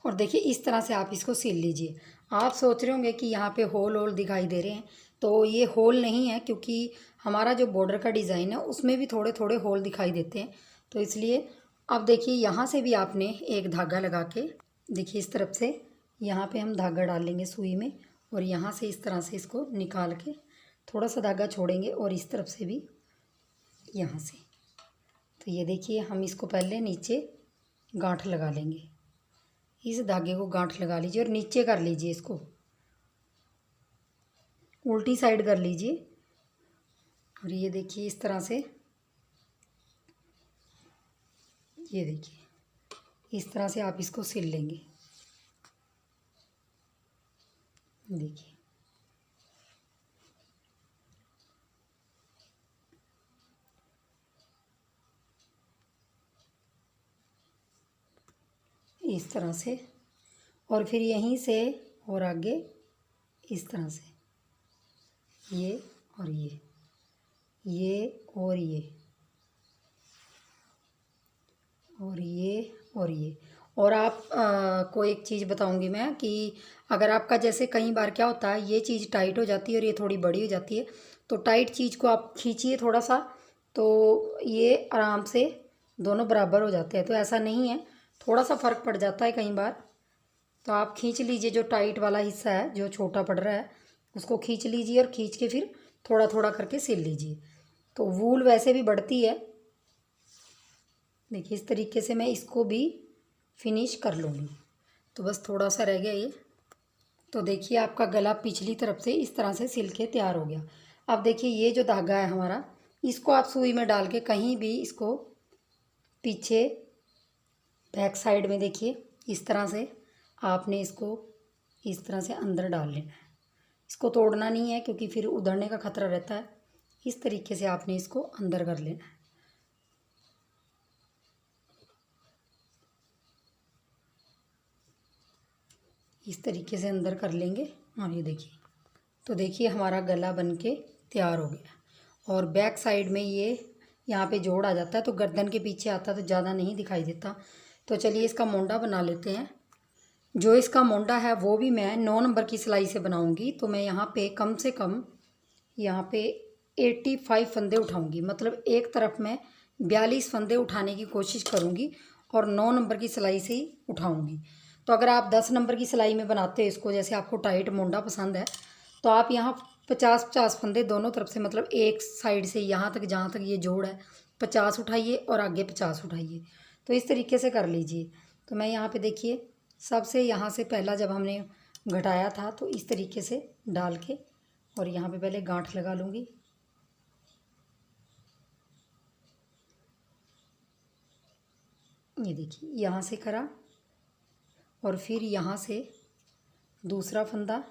और देखिए इस तरह से आप इसको सिल लीजिए। आप सोच रहे होंगे कि यहाँ पे होल दिखाई दे रहे हैं, तो ये होल नहीं है, क्योंकि हमारा जो बॉर्डर का डिज़ाइन है उसमें भी थोड़े थोड़े होल दिखाई देते हैं, तो इसलिए। अब देखिए यहाँ से भी आपने एक धागा लगा के, देखिए इस तरफ से यहाँ पे हम धागा डाल लेंगे सुई में और यहाँ से इस तरह से इसको निकाल के थोड़ा सा धागा छोड़ेंगे और इस तरफ से भी यहाँ से। तो ये देखिए हम इसको पहले नीचे गांठ लगा लेंगे, इस धागे को गांठ लगा लीजिए और नीचे कर लीजिए, इसको उल्टी साइड कर लीजिए और ये देखिए इस तरह से, ये देखिए इस तरह से आप इसको सिल लेंगे। देखिए इस तरह से, और फिर यहीं से और आगे इस तरह से, ये और ये और ये और ये और ये। और आप को एक चीज़ बताऊंगी मैं कि अगर आपका जैसे कई बार क्या होता है, ये चीज़ टाइट हो जाती है और ये थोड़ी बड़ी हो जाती है, तो टाइट चीज़ को आप खींचिए थोड़ा सा, तो ये आराम से दोनों बराबर हो जाते हैं। तो ऐसा नहीं है, थोड़ा सा फ़र्क पड़ जाता है कई बार, तो आप खींच लीजिए। जो टाइट वाला हिस्सा है, जो छोटा पड़ रहा है, उसको खींच लीजिए और खींच के फिर थोड़ा थोड़ा करके सिल लीजिए। तो वूल वैसे भी बढ़ती है। देखिए इस तरीके से मैं इसको भी फिनिश कर लूँगी। तो बस थोड़ा सा रह गया ये। तो देखिए आपका गला पिछली तरफ से इस तरह से सिल के तैयार हो गया। अब देखिए ये जो धागा है हमारा, इसको आप सुई में डाल के कहीं भी इसको पीछे बैक साइड में, देखिए इस तरह से आपने इसको इस तरह से अंदर डाल लेना है। इसको तोड़ना नहीं है क्योंकि फिर उधड़ने का खतरा रहता है। इस तरीके से आपने इसको अंदर कर लेना है। इस तरीके से अंदर कर लेंगे और ये देखिए, तो देखिए हमारा गला बन के तैयार हो गया। और बैक साइड में ये यहाँ पे जोड़ आ जाता है, तो गर्दन के पीछे आता है तो ज़्यादा नहीं दिखाई देता। तो चलिए इसका मोंडा बना लेते हैं। जो इसका मोंडा है वो भी मैं 9 नंबर की सिलाई से बनाऊंगी। तो मैं यहाँ पे कम से कम यहाँ पे 85 फंदे उठाऊंगी, मतलब एक तरफ में 42 फंदे उठाने की कोशिश करूँगी और 9 नंबर की सिलाई से ही उठाऊँगी। तो अगर आप 10 नंबर की सिलाई में बनाते हो इसको, जैसे आपको टाइट मोंडा पसंद है, तो आप यहाँ 50-50 फंदे दोनों तरफ से, मतलब एक साइड से यहाँ तक जहाँ तक ये जोड़ है 50 उठाइए और आगे 50 उठाइए। तो इस तरीके से कर लीजिए। तो मैं यहाँ पे देखिए सबसे यहाँ से पहला जब हमने घटाया था तो इस तरीके से डाल के और यहाँ पे पहले गांठ लगा लूँगी। ये देखिए यहाँ से करा और फिर यहाँ से दूसरा फंदा,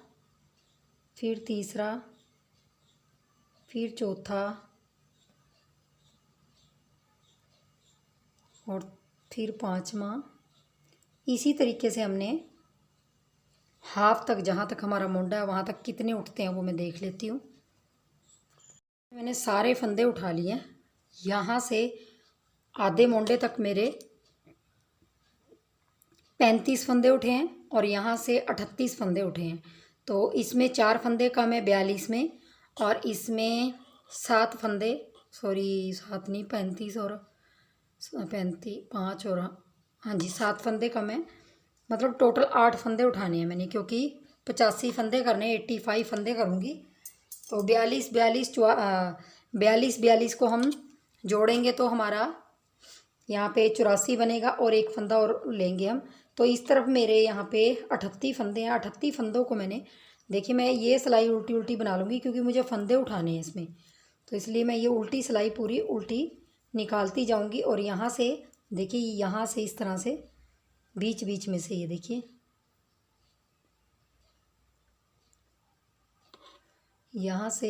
फिर तीसरा, फिर चौथा और फिर पांचवा। इसी तरीके से हमने हाफ तक, जहाँ तक हमारा मोंडा है वहाँ तक कितने उठते हैं वो मैं देख लेती हूँ। मैंने सारे फंदे उठा लिए। यहाँ से आधे मोंडे तक मेरे 35 फंदे उठे हैं और यहाँ से 38 फंदे उठे हैं। तो इसमें 4 फंदे कम है 42 में, और इसमें 7 फंदे, सॉरी 7 नहीं 35 और 35 5 और हाँ जी 7 फंदे कम है, मतलब टोटल 8 फंदे उठाने हैं मैंने, क्योंकि 85 फंदे करने, 85 फंदे करूँगी। तो 42 42 42 को हम जोड़ेंगे तो हमारा यहाँ पे 84 बनेगा और एक फंदा और लेंगे हम। तो इस तरफ मेरे यहाँ पे 38 फंदे हैं। 38 फंदों को मैंने, देखिए मैं ये सिलाई उल्टी उल्टी बना लूँगी क्योंकि मुझे फंदे उठाने हैं इसमें, तो इसलिए मैं ये उल्टी सिलाई पूरी उल्टी निकालती जाऊँगी। और यहाँ से देखिए, यहाँ से इस तरह से बीच बीच में से, ये देखिए यहाँ से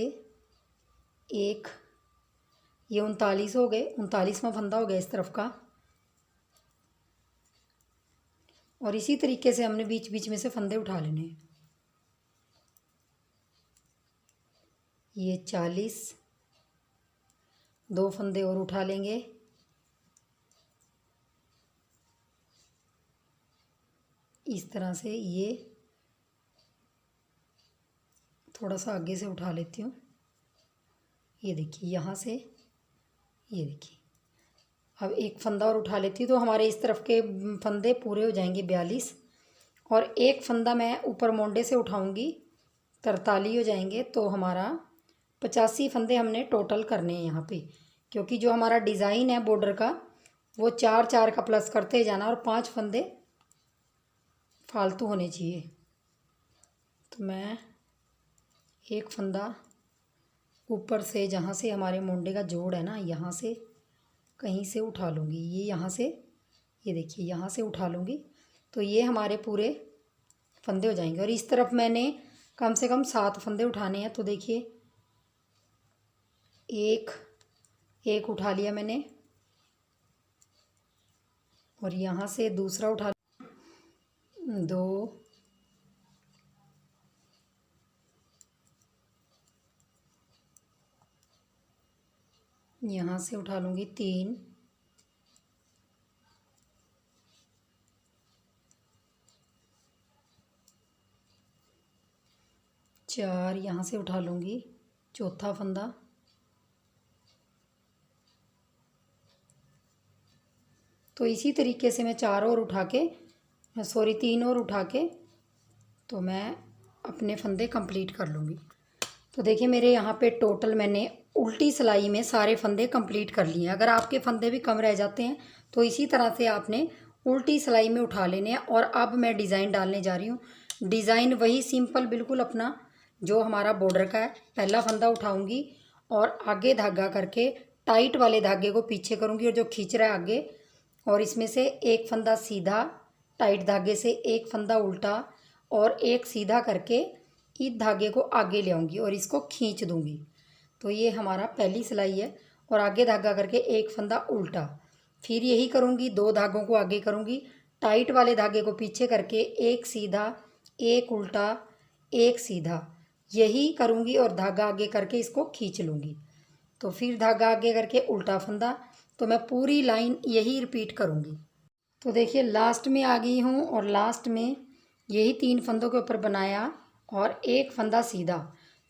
एक, ये 39 हो गए, 39वां फंदा हो गया इस तरफ का। और इसी तरीके से हमने बीच बीच में से फंदे उठा लेने हैं। ये 40, 2 फंदे और उठा लेंगे। इस तरह से ये थोड़ा सा आगे से उठा लेती हूँ। ये देखिए यहाँ से, ये देखिए अब एक फंदा और उठा लेती हूँ तो हमारे इस तरफ के फंदे पूरे हो जाएंगे 42। और एक फंदा मैं ऊपर मोंडे से उठाऊंगी, 43 हो जाएंगे। तो हमारा 85 फंदे हमने टोटल करने हैं यहाँ पे, क्योंकि जो हमारा डिज़ाइन है बॉर्डर का वो 4 4 का प्लस करते जाना और 5 फंदे फालतू होने चाहिए। तो मैं एक फंदा ऊपर से, जहाँ से हमारे मोंडे का जोड़ है ना, यहाँ से कहीं से उठा लूँगी। ये यहाँ से, ये देखिए यहाँ से उठा लूँगी तो ये हमारे पूरे फंदे हो जाएंगे। और इस तरफ मैंने कम से कम 7 फंदे उठाने हैं। तो देखिए एक उठा लिया मैंने, और यहाँ से दूसरा उठा, 2, यहाँ से उठा लूँगी 3, 4, यहाँ से उठा लूँगी चौथा फंदा, तो इसी तरीके से मैं 4 और उठा के, सॉरी 3 और उठा के, तो मैं अपने फंदे कंप्लीट कर लूँगी। तो देखिए मेरे यहाँ पे टोटल मैंने उल्टी सिलाई में सारे फंदे कंप्लीट कर लिए हैं। अगर आपके फंदे भी कम रह जाते हैं तो इसी तरह से आपने उल्टी सिलाई में उठा लेने हैं। और अब मैं डिज़ाइन डालने जा रही हूँ। डिज़ाइन वही सिंपल बिल्कुल अपना जो हमारा बॉर्डर का है। पहला फंदा उठाऊँगी और आगे धागा करके टाइट वाले धागे को पीछे करूँगी और जो खींच रहा है आगे, और इसमें से एक फंदा सीधा टाइट धागे से, एक फंदा उल्टा और एक सीधा करके इस धागे को आगे ले आऊँगी और इसको खींच दूँगी। तो ये हमारा पहली सिलाई है। और आगे धागा करके एक फंदा उल्टा, फिर यही करूँगी, 2 धागों को आगे करूँगी, टाइट वाले धागे को पीछे करके एक सीधा, एक उल्टा, एक सीधा, यही करूँगी और धागा आगे करके इसको खींच लूँगी। तो फिर धागा आगे करके उल्टा फंदा, तो मैं पूरी लाइन यही रिपीट करूँगी। तो देखिए लास्ट में आ गई हूँ और लास्ट में यही 3 फंदों के ऊपर बनाया और एक फंदा सीधा।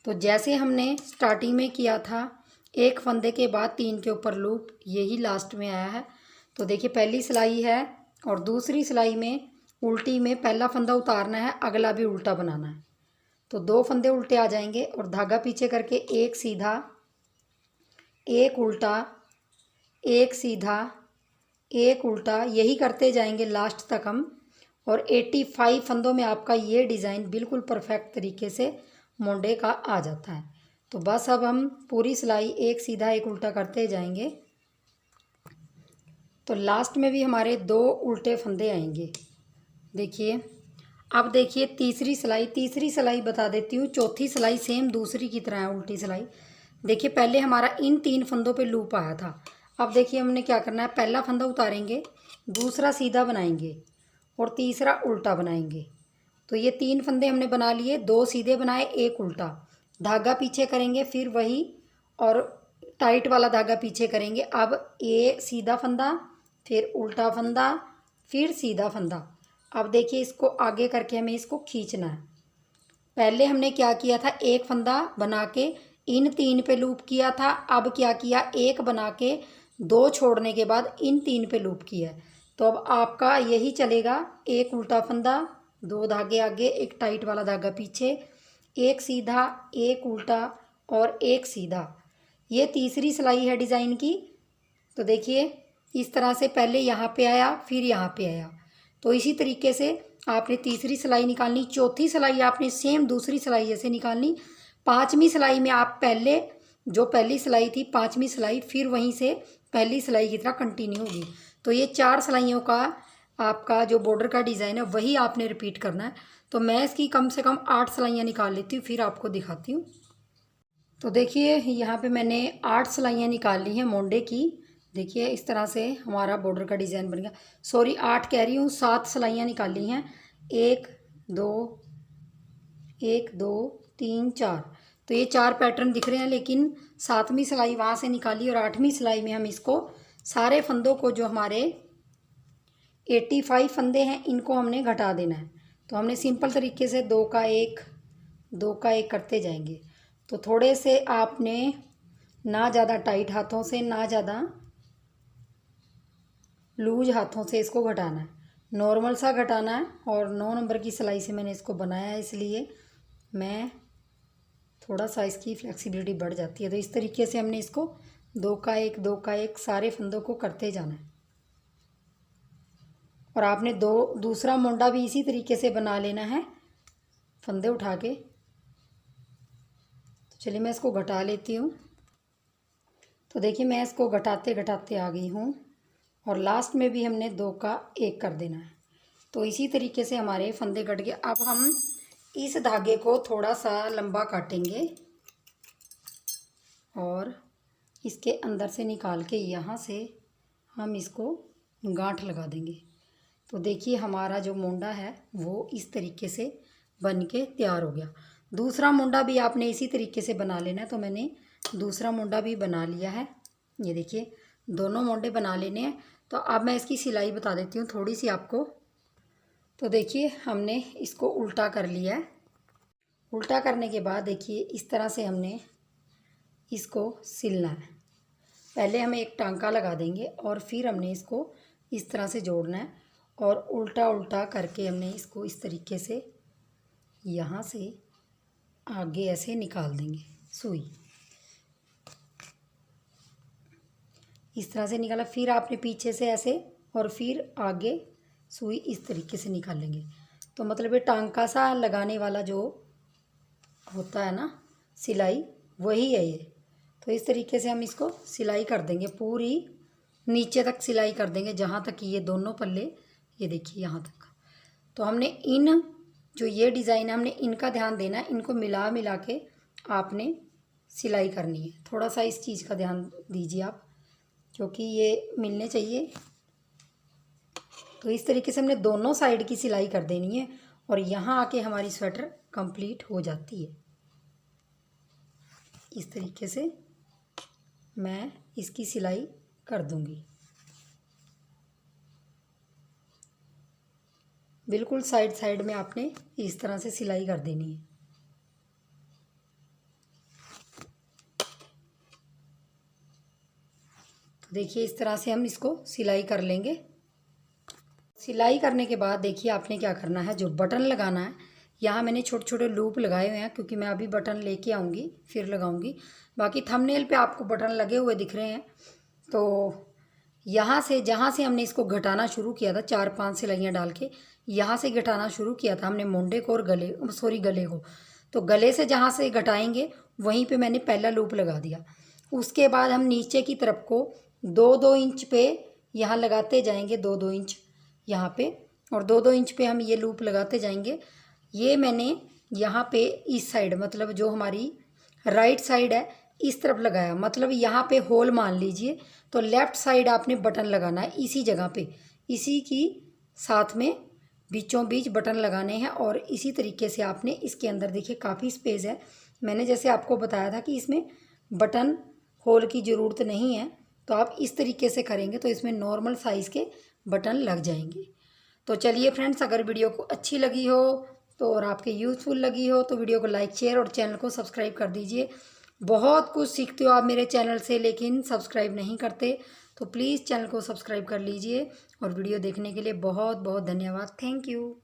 तो जैसे हमने स्टार्टिंग में किया था, एक फंदे के बाद 3 के ऊपर लूप, यही लास्ट में आया है। तो देखिए पहली सिलाई है और दूसरी सिलाई में उल्टी में पहला फंदा उतारना है, अगला भी उल्टा बनाना है। तो 2 फंदे उल्टे आ जाएंगे और धागा पीछे करके एक सीधा, एक उल्टा, एक सीधा, एक उल्टा, यही करते जाएंगे लास्ट तक हम। और 85 फंदों में आपका ये डिज़ाइन बिल्कुल परफेक्ट तरीके से मोंडे का आ जाता है। तो बस अब हम पूरी सिलाई एक सीधा एक उल्टा करते जाएंगे। तो लास्ट में भी हमारे 2 उल्टे फंदे आएंगे। देखिए अब देखिए तीसरी सिलाई बता देती हूँ। चौथी सिलाई सेम दूसरी की तरह है, उल्टी सिलाई। देखिए पहले हमारा इन 3 फंदों पे लूप आया था। अब देखिए हमने क्या करना है, पहला फंदा उतारेंगे, दूसरा सीधा बनाएंगे और तीसरा उल्टा बनाएंगे। तो ये 3 फंदे हमने बना लिए, 2 सीधे बनाए, एक उल्टा, धागा पीछे करेंगे, फिर वही और टाइट वाला धागा पीछे करेंगे। अब ये सीधा फंदा, फिर उल्टा फंदा, फिर सीधा फंदा। अब देखिए इसको आगे करके हमें इसको खींचना है। पहले हमने क्या किया था, एक फंदा बना के इन 3 पे लूप किया था। अब क्या किया, एक बना के 2 छोड़ने के बाद इन 3 पे लूप किया है। तो अब आपका यही चलेगा, एक उल्टा फंदा, 2 धागे आगे, एक टाइट वाला धागा पीछे, एक सीधा, एक उल्टा और एक सीधा, ये तीसरी सिलाई है डिज़ाइन की। तो देखिए इस तरह से पहले यहाँ पे आया, फिर यहाँ पे आया। तो इसी तरीके से आपने तीसरी सिलाई निकालनी, चौथी सिलाई आपने सेम दूसरी सिलाई जैसे निकालनी, पाँचवीं सिलाई में आप पहले जो पहली सिलाई थी पाँचवीं सिलाई फिर वहीं से पहली सिलाई की तरह कंटिन्यू होगी। तो ये 4 सिलाइयों का आपका जो बॉर्डर का डिज़ाइन है वही आपने रिपीट करना है। तो मैं इसकी कम से कम 8 सिलाइयाँ निकाल लेती हूँ, फिर आपको दिखाती हूँ। तो देखिए यहाँ पे मैंने 8 सिलाइयाँ निकाल ली हैं मोंडे की। देखिए इस तरह से हमारा बॉर्डर का डिज़ाइन बन गया। सॉरी 8 कह रही हूँ, 7 सिलाइयाँ निकाली हैं। 1 2 3 4। तो ये 4 पैटर्न दिख रहे हैं, लेकिन 7वीं सिलाई वहाँ से निकाली और 8वीं सिलाई में हम इसको सारे फंदों को जो हमारे 85 फंदे हैं इनको हमने घटा देना है। तो हमने सिंपल तरीके से 2 का 1 2 का 1 करते जाएंगे। तो थोड़े से आपने ना ज़्यादा टाइट हाथों से ना ज़्यादा लूज हाथों से इसको घटाना है, नॉर्मल सा घटाना है। और 9 नंबर की सिलाई से मैंने इसको बनाया है, इसलिए मैं थोड़ा सा इसकी फ्लेक्सिबिलिटी बढ़ जाती है। तो इस तरीके से हमने इसको 2 का 1 2 का 1 सारे फंदों को करते जाना है। और आपने दूसरा मोंडा भी इसी तरीके से बना लेना है फंदे उठा के। तो चलिए मैं इसको घटा लेती हूँ। तो देखिए मैं इसको घटाते घटाते आ गई हूँ और लास्ट में भी हमने 2 का 1 कर देना है। तो इसी तरीके से हमारे फंदे कट गए। अब हम इस धागे को थोड़ा सा लंबा काटेंगे और इसके अंदर से निकाल के यहाँ से हम इसको गांठ लगा देंगे। तो देखिए हमारा जो मोंडा है वो इस तरीके से बन के तैयार हो गया। दूसरा मोंडा भी आपने इसी तरीके से बना लेना है। तो मैंने दूसरा मोंडा भी बना लिया है। ये देखिए दोनों मोंडे बना लेने हैं। तो अब मैं इसकी सिलाई बता देती हूँ थोड़ी सी आपको। तो देखिए हमने इसको उल्टा कर लिया है। उल्टा करने के बाद देखिए इस तरह से हमने इसको सिलना है। पहले हम एक टांका लगा देंगे और फिर हमने इसको इस तरह से जोड़ना है और उल्टा उल्टा करके हमने इसको इस तरीके से यहाँ से आगे ऐसे निकाल देंगे। सुई इस तरह से निकाला, फिर आपने पीछे से ऐसे और फिर आगे सुई इस तरीके से निकालेंगे। तो मतलब ये टांका सा लगाने वाला जो होता है ना सिलाई, वही है ये। तो इस तरीके से हम इसको सिलाई कर देंगे, पूरी नीचे तक सिलाई कर देंगे, जहाँ तक ये दोनों पल्ले, ये देखिए यहाँ तक। तो हमने इन जो ये डिज़ाइन है हमने इनका ध्यान देना है, इनको मिला मिला के आपने सिलाई करनी है। थोड़ा सा इस चीज़ का ध्यान दीजिए आप, क्योंकि ये मिलने चाहिए। तो इस तरीके से हमने दोनों साइड की सिलाई कर देनी है और यहाँ आके हमारी स्वेटर कंप्लीट हो जाती है। इस तरीके से मैं इसकी सिलाई कर दूंगी। बिल्कुल साइड साइड में आपने इस तरह से सिलाई कर देनी है। तो देखिए इस तरह से हम इसको सिलाई कर लेंगे। सिलाई करने के बाद देखिए आपने क्या करना है, जो बटन लगाना है, यहाँ मैंने छोटे छोटे लूप लगाए हुए हैं, क्योंकि मैं अभी बटन लेके आऊँगी फिर लगाऊंगी। बाकी थंबनेल पे आपको बटन लगे हुए दिख रहे हैं। तो यहाँ से जहाँ से हमने इसको घटाना शुरू किया था, 4-5 सिलाइयाँ डाल के यहाँ से घटाना शुरू किया था हमने मोंडे को और गले को। तो गले से जहाँ से घटाएंगे वहीं पे मैंने पहला लूप लगा दिया। उसके बाद हम नीचे की तरफ को 2-2 इंच पे यहाँ लगाते जाएंगे, 2-2 इंच यहाँ पे, और 2-2 इंच पे हम ये लूप लगाते जाएंगे। ये मैंने यहाँ पे इस साइड, मतलब जो हमारी राइट साइड है, इस तरफ लगाया। मतलब यहाँ पे होल मान लीजिए। तो लेफ़्ट साइड आपने बटन लगाना है इसी जगह पे, इसी की साथ में बीचों बीच बटन लगाने हैं। और इसी तरीके से आपने इसके अंदर देखिए काफ़ी स्पेस है। मैंने जैसे आपको बताया था कि इसमें बटन होल की ज़रूरत नहीं है, तो आप इस तरीके से करेंगे तो इसमें नॉर्मल साइज़ के बटन लग जाएंगे। तो चलिए फ्रेंड्स, अगर वीडियो को अच्छी लगी हो तो और आपके यूज़फुल लगी हो तो वीडियो को लाइक शेयर और चैनल को सब्सक्राइब कर दीजिए। बहुत कुछ सीखते हो आप मेरे चैनल से, लेकिन सब्सक्राइब नहीं करते, तो प्लीज़ चैनल को सब्सक्राइब कर लीजिए। और वीडियो देखने के लिए बहुत बहुत धन्यवाद। Thank you.